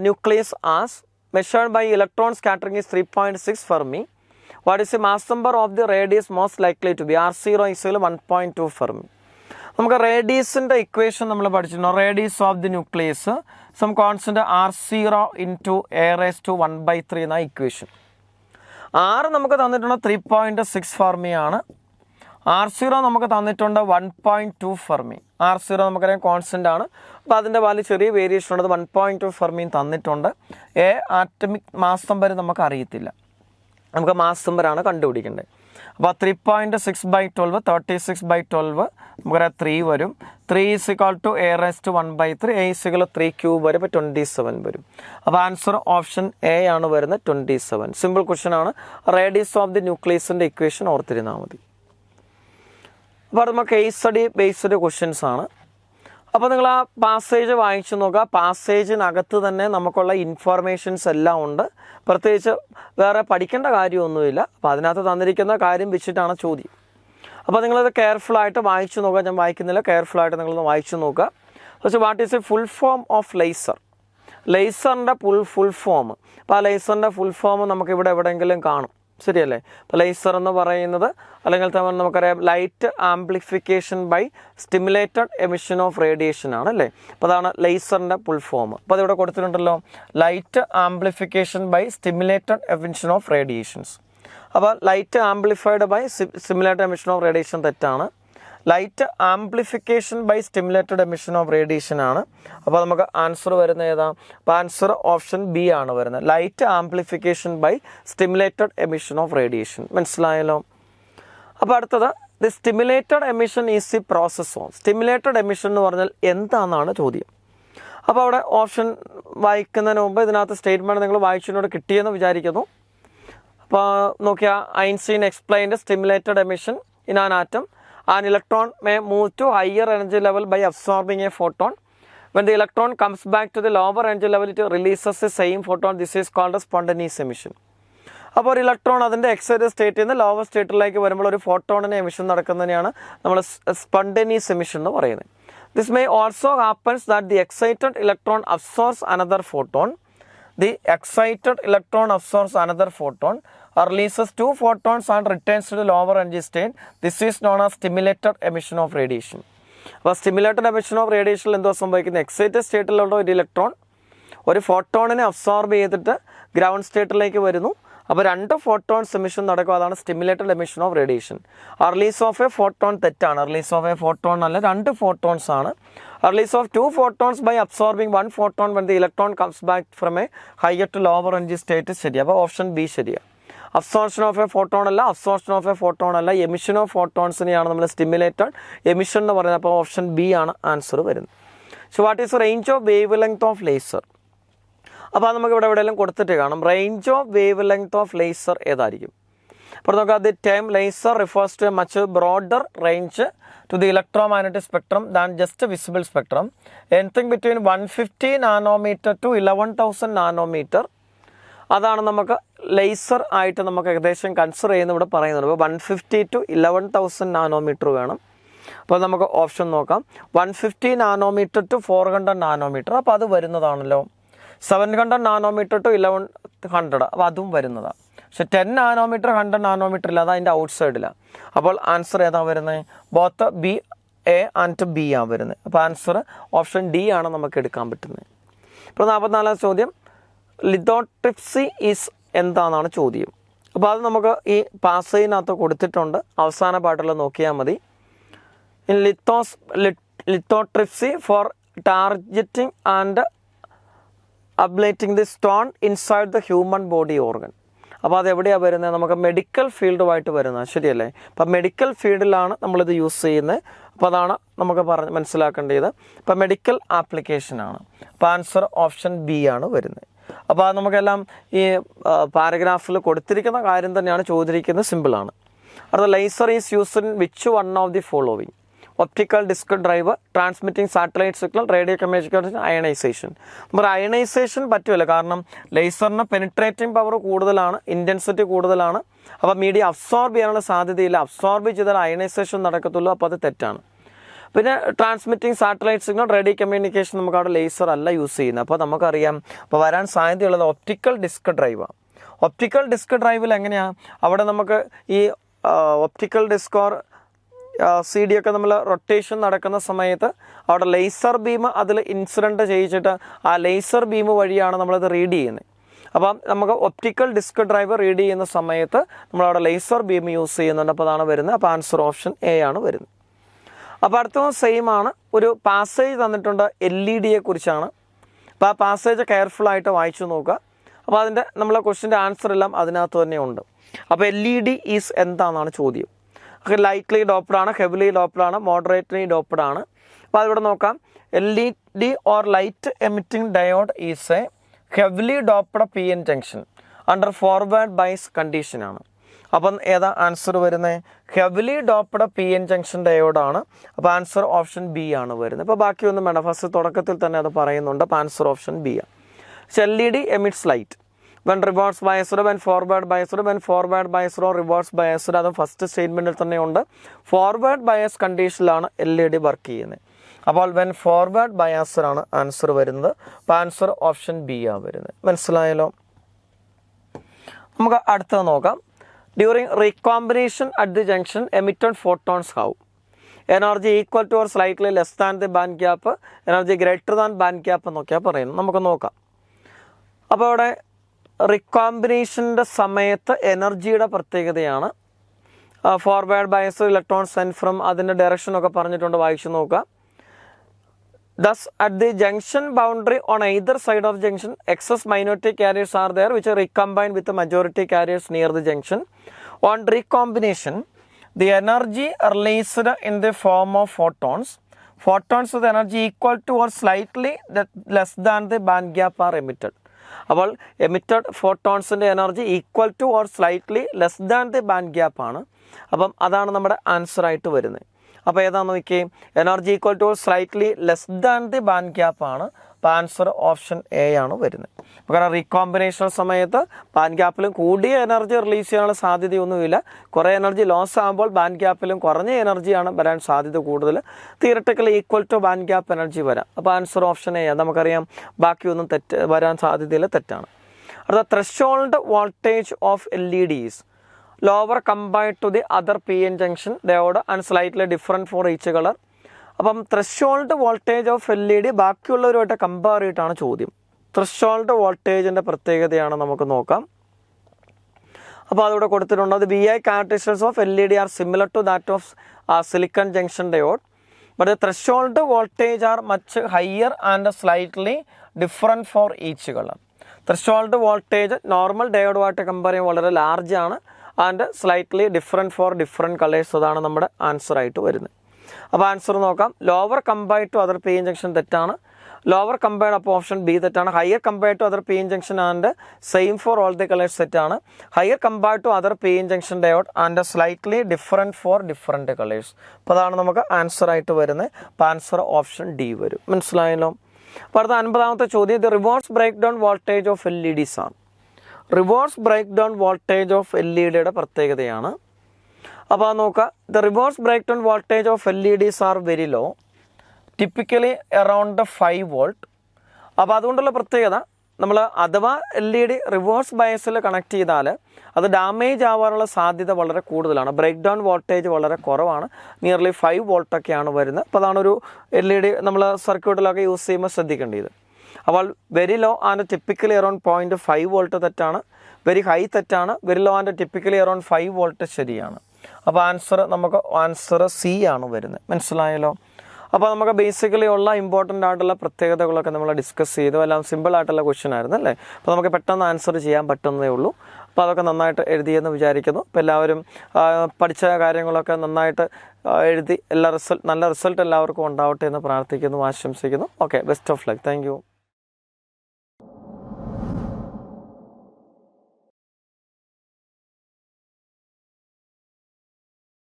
nucleus as measured by electron scattering is 3.6 Fermi. What is the mass number of the radius most likely to be? R0 is 1.2 Fermi. നമുക്ക് റേഡിയസിൻ്റെ ഇക്വേഷൻ നമ്മൾ പഠിച്ചിട്ടുണ്ടോ? Radius of the nucleus some constant R0 into A⁻⁴ എന്ന ഇക്വേഷൻ. R നമുക്ക് തന്നിട്ടുണ്ട് 3.6 Fermi ആണ്. R0 നമുക്ക് തന്നിട്ടുണ്ട് 1.2 Fermi. R0 നമുക്കറിയാം കോൺസ്റ്റൻ്റ് ആണ്. അപ്പോൾ അതിൻ്റെ വാല്യൂ ചെറിയ വേരിയേഷൻ ഉള്ളത് 1.2 Fermi തന്നിട്ടുണ്ട്. ആറ്റമിക് മാസ് നമ്പർ നമുക്ക് അറിയത്തില്ല, നമുക്ക് മാസ് നമ്പറാണ് കണ്ടുപിടിക്കേണ്ടത്. അപ്പോൾ 3.6/12 36/12 നമുക്കറിയാം 3 വരും. 3 = A⁻⁴ A = 3³ വരും. അപ്പോൾ 27 വരും. അപ്പോൾ ആൻസർ ഓപ്ഷൻ എ ആണ് വരുന്നത്, 27. സിമ്പിൾ ക്വസ്റ്റൻ ആണ്. റേഡിയസ് ഓഫ് ദി ന്യൂക്ലിയസിൻ്റെ ഇക്വേഷൻ ഓർത്തിരുന്നാൽ മതി. അപ്പോൾ നമ്മൾ കേസ് സ്റ്റഡി ബേസ്ഡ് ക്വസ്റ്റ്യൻസ് ആണ്. അപ്പോൾ നിങ്ങൾ ആ പാസേജ് വായിച്ചു നോക്കുക. പാസേജിനകത്ത് തന്നെ നമുക്കുള്ള ഇൻഫോർമേഷൻസ് എല്ലാം ഉണ്ട്, പ്രത്യേകിച്ച് വേറെ പഠിക്കേണ്ട കാര്യമൊന്നുമില്ല. അപ്പോൾ അതിനകത്ത് തന്നിരിക്കുന്ന കാര്യം വെച്ചിട്ടാണ് ചോദ്യം. അപ്പോൾ നിങ്ങളത് കെയർഫുള്ളായിട്ട് വായിച്ചു നോക്കുക. ഞാൻ വായിക്കുന്നില്ല, കെയർഫുള്ളായിട്ട് നിങ്ങളൊന്ന് വായിച്ചു നോക്കുക. പക്ഷേ what is a full form of laser? ലേസറിൻ്റെ ഫുൾ ഫോം. അപ്പോൾ ആ ലേസറിൻ്റെ ഫുൾ ഫോം നമുക്കിവിടെ എവിടെയെങ്കിലും കാണും, ശരിയല്ലേ? അപ്പോൾ ലേസർ എന്ന് പറയുന്നത് അല്ലെങ്കിൽ നമുക്കറിയാം light amplification by stimulated emission of radiation ആണ്, അല്ലേ? അപ്പോൾ അതാണ് ലേസറിൻ്റെ ഫുൾ ഫോം. അപ്പോൾ അതിവിടെ കൊടുത്തിട്ടുണ്ടല്ലോ, light amplification by stimulated emission of radiations. അപ്പോൾ light amplified by stimulated emission of radiation തെറ്റാണ്. Light amplification by stimulated emission of radiation ആണ്. അപ്പോൾ നമുക്ക് ആൻസർ വരുന്ന ഏതാ? അപ്പോൾ ആൻസർ ഓപ്ഷൻ ബി ആണ് വരുന്നത്, light amplification by stimulated emission of radiation. മനസ്സിലായല്ലോ? അപ്പോൾ അടുത്തത്, the stimulated emission is the process of. Stimulated emission എന്ന് പറഞ്ഞാൽ എന്താണെന്നാണ് ചോദ്യം. അപ്പോൾ അവിടെ ഓപ്ഷൻ വായിക്കുന്നതിന് മുമ്പ് ഇതിനകത്ത് സ്റ്റേറ്റ്മെൻറ്റ് നിങ്ങൾ വായിച്ചതിനോട് കിട്ടിയെന്ന് വിചാരിക്കുന്നു. അപ്പോൾ നോക്കിയാൽ, Einstein explained stimulated emission in an atom. An electron may move to higher energy level by absorbing a photon. When the electron comes back to the lower energy level, it releases the same photon. This is called a spontaneous emission. അപ്പോൾ ഒരു ഇലക്ട്രോൺ അതിൻ്റെ എക്സൈറ്റഡ് സ്റ്റേറ്റിൽ നിന്ന് ലോവർ സ്റ്റേറ്റിലേക്ക് വരുമ്പോൾ ഒരു ഫോട്ടോണിന് എമിഷൻ നടക്കുന്നതിനെയാണ് നമ്മൾ സ്പോണ്ടേനിയസ് എമിഷൻ എന്ന് പറയുന്നത്. This may also happens that the excited electron absorbs another photon. The excited electron absorbs another photon or releases 2 photons and returns to the lower energy state. This is known as stimulated emission of radiation. അപ്പോൾ സ്റ്റിമുലേറ്റഡ് എമിഷൻ ഓഫ് റേഡിയേഷനിൽ എന്തോ സംഭവിക്കുന്നത്? എക്സൈറ്റഡ് സ്റ്റേറ്റിലുള്ള ഒരു ഇലക്ട്രോൺ ഒരു ഫോട്ടോണിനെ അബ്സോർബ് ചെയ്തിട്ട് ഗ്രൗണ്ട് സ്റ്റേറ്റിലേക്ക് വരുന്നു. അപ്പോൾ 2 ഫോട്ടോൺസ് എമിഷൻ നടക്കും, അതാണ് stimulated emission of radiation. Release of a photon തെറ്റാണ്. റിലീസ് ഓഫ് എ ഫോട്ടോൺ അല്ല, 2 ഫോട്ടോൺസ് ആണ്. Release of 2 photons by absorbing 1 photon when the electron comes back from a higher to lower energy state ശരി. അപ്പോൾ ഓപ്ഷൻ ബി ശരിയാണ്. അബ്സോർപ്ഷൻ ഓഫ് എ ഫോട്ടോൺ അല്ല, അബ്സോർപ്ഷൻ ഓഫ് എ ഫോട്ടോൺ അല്ല, എമിഷൻ ഓഫ് ഫോട്ടോൺസിനെയാണ് നമ്മൾ സ്റ്റിമുലേറ്റഡ് എമിഷൻ എന്ന് പറയുന്നത്. അപ്പോൾ ഓപ്ഷൻ ബി ആണ് ആൻസർ വരുന്നത്. So what is range of wave length of laser? അപ്പോൾ അത് നമുക്ക് ഇവിടെ എവിടെയെങ്കിലും കൊടുത്തിട്ട് കാണും. Range of wave length of laser ഏതായിരിക്കും? അപ്പോൾ നോക്കാം, the term laser refers to a much broader range to the electromagnetic spectrum than just a visible spectrum. Anything between 150 nanometer to 11,000 nanometer അതാണ് നമുക്ക് ലേസർ ആയിട്ട് നമുക്ക് ഏകദേശം കൺസിഡർ ചെയ്യുന്ന ഇവിടെ പറയുന്നത്. അപ്പോൾ 150 to 11,000 നാനോമീറ്റർ വേണം. അപ്പോൾ നമുക്ക് ഓപ്ഷൻ നോക്കാം. 150 നാനോമീറ്റർ ടു 400 നാനോമീറ്റർ, അപ്പോൾ അത് വരുന്നതാണല്ലോ. 700 നാനോമീറ്റർ ടു 1100, അപ്പോൾ അതും വരുന്നതാണ്. പക്ഷെ 10 നാനോമീറ്റർ 100 നാനോമീറ്റർ ഇല്ല, അത് അതിൻ്റെ ഔട്ട് സൈഡിലാണ്. അപ്പോൾ ആൻസർ ഏതാണ് വരുന്നത്? Both B A and B ആണ് വരുന്നത്. അപ്പോൾ ആൻസർ ഓപ്ഷൻ ഡി ആണ് നമുക്ക് എടുക്കാൻ പറ്റുന്നത്. ഇപ്പോൾ 44ാം ചോദ്യം, ലിത്തോട്രിപ്സി ഈസ് എന്താണെന്നാണ് ചോദ്യം. അപ്പോൾ അത് നമുക്ക് ഈ പാസേജിനകത്ത് കൊടുത്തിട്ടുണ്ട്, അവസാന പാട്ടിൽ നോക്കിയാൽ മതി. In lithotripsy for targeting and ablating the stone inside the human body organ. അപ്പോൾ അതെവിടെയാണ് വരുന്നത്? നമുക്ക് മെഡിക്കൽ ഫീൽഡുമായിട്ട് വരുന്നത്, ശരിയല്ലേ? അപ്പം മെഡിക്കൽ ഫീൽഡിലാണ് നമ്മളിത് യൂസ് ചെയ്യുന്നത്. അപ്പോൾ അതാണ് നമുക്ക് മനസ്സിലാക്കേണ്ടത്. ഇപ്പോൾ മെഡിക്കൽ ആപ്ലിക്കേഷനാണ്. അപ്പോൾ ആൻസർ ഓപ്ഷൻ ബി ആണ് വരുന്നത്. അപ്പോൾ അത് നമുക്കെല്ലാം ഈ പാരഗ്രാഫിൽ കൊടുത്തിരിക്കുന്ന കാര്യം തന്നെയാണ് ചോദിച്ചിരിക്കുന്നത്, സിമ്പിളാണ്. അടുത്ത, laser is used in which one of the following? Optical disk drive, transmitting satellite signal, radio communication, ionisation. നമുക്ക് അയണൈസേഷൻ പറ്റുമല്ല, കാരണം ലേസറിന് പെനിട്രേറ്റിംഗ് പവർ കൂടുതലാണ്, ഇൻറ്റൻസിറ്റി കൂടുതലാണ്. അപ്പോൾ മീഡിയ അബ്സോർബ് ചെയ്യാനുള്ള സാധ്യതയില്ല. അബ്സോർബ് ചെയ്താൽ അയണൈസേഷൻ നടക്കത്തുള്ളൂ, അപ്പോൾ അത് തെറ്റാണ്. പിന്നെ transmitting satellite signal, radio communication നമുക്ക് അവിടെ ലേസർ അല്ല യൂസ് ചെയ്യുന്നത്. അപ്പോൾ നമുക്കറിയാം, അപ്പോൾ വരാൻ സാധ്യതയുള്ളത് ഒപ്റ്റിക്കൽ ഡിസ്ക് ഡ്രൈവാണ്. ഒപ്റ്റിക്കൽ ഡിസ്ക് ഡ്രൈവിൽ എങ്ങനെയാണ്? അവിടെ നമുക്ക് ഈ ഒപ്റ്റിക്കൽ ഡിസ്ക് ഓർ CD ഒക്കെ നമ്മൾ റൊട്ടേഷൻ നടക്കുന്ന സമയത്ത് അവിടെ ലേസർ ബീം അതിൽ ഇൻസിഡൻറ്റ് ചെയ്യിച്ചിട്ട് ആ ലേസർ ബീം വഴിയാണ് നമ്മളത് റീഡ് ചെയ്യുന്നത്. അപ്പം നമുക്ക് ഒപ്റ്റിക്കൽ ഡിസ്ക് ഡ്രൈവ് റീഡ് ചെയ്യുന്ന സമയത്ത് നമ്മളവിടെ ലേസർ ബീം യൂസ് ചെയ്യുന്നുണ്ട്. അപ്പോൾ അതാണ് വരുന്നത്. അപ്പോൾ ആൻസർ ഓപ്ഷൻ എ ആണ് വരുന്നത്. അപ്പോൾ അടുത്തത് സെയിം ആണ്. ഒരു പാസേജ് തന്നിട്ടുണ്ട് LED കുറിച്ചാണ്. അപ്പോൾ ആ പാസേജ് കെയർഫുള്ളായിട്ട് വായിച്ചു നോക്കുക. അപ്പോൾ അതിൻ്റെ നമ്മളെ ക്വസ്റ്റിൻ്റെ ആൻസർ എല്ലാം അതിനകത്ത് തന്നെ ഉണ്ട്. അപ്പോൾ LED ഈസ് എന്താണെന്നാണ് ചോദ്യം. ലൈറ്റ്ലി ഡോപ്ഡ് ആണ്, ഹെവിലി ഡോപ്ഡ് ആണ്, മോഡറേറ്റ്ലി ഡോപ്ഡ് ആണ്. അപ്പോൾ അതിവിടെ നോക്കാം. LED or light emitting diode is a heavily doped PN junction under forward bias കണ്ടീഷനാണ്. അപ്പം ഏതാ ആൻസർ വരുന്നത്? ഹെവിലി ഡോപ്ഡ് PN ജംഗ്ഷൻ ഡയോഡാണ്. അപ്പോൾ ആൻസർ ഓപ്ഷൻ ബി ആണ് വരുന്നത്. അപ്പോൾ ബാക്കിയൊന്നും വേണ്ട, ഫസ്റ്റ് തുടക്കത്തിൽ തന്നെ അത് പറയുന്നുണ്ട്. അപ്പോൾ ആൻസർ ഓപ്ഷൻ ബി ആണ്. LED emits light when reverse biased, when forward biased, when forward biased or reverse biased. അതും ഫസ്റ്റ് സ്റ്റേറ്റ്മെൻറ്റിൽ തന്നെ ഉണ്ട്. ഫോർവേഡ് ബയസ് കണ്ടീഷനിലാണ് LED വർക്ക് ചെയ്യുന്നത്. അപ്പോൾ വെൻ ഫോർവേഡ് ബയാസർ ആണ് ആൻസർ വരുന്നത്. അപ്പോൾ ആൻസർ ഓപ്ഷൻ ബി ആണ് വരുന്നത്. മനസ്സിലായല്ലോ? നമുക്ക് അടുത്തത് നോക്കാം. During recombination at the junction emitted photons how? Energy equal to or slightly less than the band gap, energy greater than band gap എന്നൊക്കെയാണ് പറയുന്നത്. നമുക്ക് നോക്കാം. അപ്പോൾ ഇവിടെ റീകോമ്പിനേഷൻ്റെ സമയത്ത് എനർജിയുടെ പ്രത്യേകതയാണ്. Forward bias, electron send from, അതിൻ്റെ ഡയറക്ഷനൊക്കെ പറഞ്ഞിട്ടുണ്ട്, വായിച്ചു നോക്കുക. Thus, at the junction boundary on either side of junction, excess minority carriers are there which are recombined with the majority carriers near the junction. On recombination, the energy released in the form of photons. Photons with energy equal to or slightly less than the band gap are emitted. അപ്പോൾ എമിറ്റഡ് ഫോട്ടോൺസിൻ്റെ energy equal to or slightly less than the band gap ആണ്. അപ്പം അതാണ് നമ്മുടെ ആൻസറായിട്ട് വരുന്നത്. അപ്പോൾ ഏതാണെന്ന് നോക്കിയേ, energy equal to slightly less than the band gap ആണ്. അപ്പോൾ ആൻസർ ഓപ്ഷൻ എ ആണ് വരുന്നത്. കാരണം റീകോമ്പിനേഷൻ സമയത്ത് ബാൻഡ് ഗ്യാപ്പിലും കൂടിയ എനർജി റിലീസ് ചെയ്യാനുള്ള സാധ്യതയൊന്നുമില്ല. കുറേ എനർജി ലോസ് ആകുമ്പോൾ ബാൻഡ് ഗ്യാപ്പിലും കുറഞ്ഞ എനർജിയാണ് വരാൻ സാധ്യത കൂടുതൽ. Theoretically equal to band gap energy വരാം. അപ്പോൾ ആൻസർ ഓപ്ഷൻ എ. നമുക്കറിയാം ബാക്കിയൊന്നും വരാൻ സാധ്യതയില്ല, തെറ്റാണ്. അടുത്ത, threshold voltage of LEDs lower compared to the other PN junction diode and slightly different for each color. അപ്പം ത്രെഷോൾഡ് വോൾട്ടേജ് ഓഫ് LED ബാക്കിയുള്ളവരുമായിട്ട് കമ്പയർ ചെയ്തിട്ടാണ് ചോദ്യം. ത്രെഷോൾഡ് വോൾട്ടേജിൻ്റെ പ്രത്യേകതയാണ് നമുക്ക് നോക്കാം. അപ്പോൾ അതിവിടെ കൊടുത്തിട്ടുണ്ട്. അത് VI characteristics of LED are similar to that of silicon junction diode, but the threshold voltage are much higher and slightly different for each color. Threshold voltage normal ഡയോഡുമായിട്ട് കമ്പയർ ചെയ്യുമ്പോൾ വളരെ ലാർജ് ആണ് and slightly different for different colours. അതാണ് നമ്മുടെ ആൻസർ ആയിട്ട് വരുന്നത്. അപ്പോൾ ആൻസർ നോക്കാം. Lower compared to other P N junction തെറ്റാണ്. ലോവർ കമ്പയർഡ് അപ്പോൾ ഓപ്ഷൻ ബി തെറ്റാണ്. Higher compared to other P N junction and same for all the colours തെറ്റാണ്. Higher compared to other P N junction diode and slightly different for different colours. അപ്പോൾ അതാണ് നമുക്ക് ആൻസർ ആയിട്ട് വരുന്നത്. അപ്പോൾ ആൻസർ ഓപ്ഷൻ ഡി വരും. മനസ്സിലായല്ലോ? അപ്പോൾ അടുത്ത 50ാമത്തെ ചോദ്യം, the reverse break down voltage of LEDs ആണ്. Reverse break down voltage of LED പ്രത്യേകതയാണ്. അപ്പോൾ അത് നോക്കുക. The reverse break down voltage of LEDs are very low, typically around 5 volt. അപ്പോൾ അതുകൊണ്ടുള്ള പ്രത്യേകത, നമ്മൾ അഥവാ LED റിവേഴ്സ് ബയസിൽ കണക്ട് ചെയ്താൽ അത് ഡാമേജ് ആവാനുള്ള സാധ്യത വളരെ കൂടുതലാണ്. ബ്രേക്ക് ഡൗൺ വോൾട്ടേജ് വളരെ കുറവാണ്, നിയർലി 5 വോൾട്ടൊക്കെയാണ് വരുന്നത്. അപ്പോൾ അതാണ് ഒരു LED നമ്മൾ സർക്യൂട്ടിലൊക്കെ യൂസ് ചെയ്യുമ്പോൾ ശ്രദ്ധിക്കേണ്ടത്. അപ്പോൾ very low and typically around 0.5 volt തെറ്റാണ്. വെരി ഹൈ തെറ്റാണ്. Very low and typically around 5 volt ശരിയാണ്. അപ്പോൾ ആൻസർ സി ആണ് വരുന്നത്. മനസ്സിലായല്ലോ? അപ്പോൾ നമുക്ക് ബേസിക്കലി ഉള്ള ഇമ്പോർട്ടൻ്റ് ആയിട്ടുള്ള പ്രത്യേകതകളൊക്കെ നമ്മൾ ഡിസ്കസ് ചെയ്തു. എല്ലാം സിമ്പിൾ ആയിട്ടുള്ള ക്വസ്റ്റ്യൻ ആയിരുന്നു അല്ലേ? അപ്പോൾ നമുക്ക് പെട്ടെന്ന് ആൻസർ ചെയ്യാൻ പറ്റുന്നതേ ഉള്ളൂ. അപ്പോൾ അതൊക്കെ നന്നായിട്ട് എഴുതിയെന്ന് വിചാരിക്കുന്നു. അപ്പോൾ എല്ലാവരും പഠിച്ച കാര്യങ്ങളൊക്കെ നന്നായിട്ട് എഴുതി നല്ല റിസൾട്ട് എല്ലാവർക്കും ഉണ്ടാവട്ടെ എന്ന് പ്രാർത്ഥിക്കുന്നു, ആശംസിക്കുന്നു. Okay, best of luck. Thank you.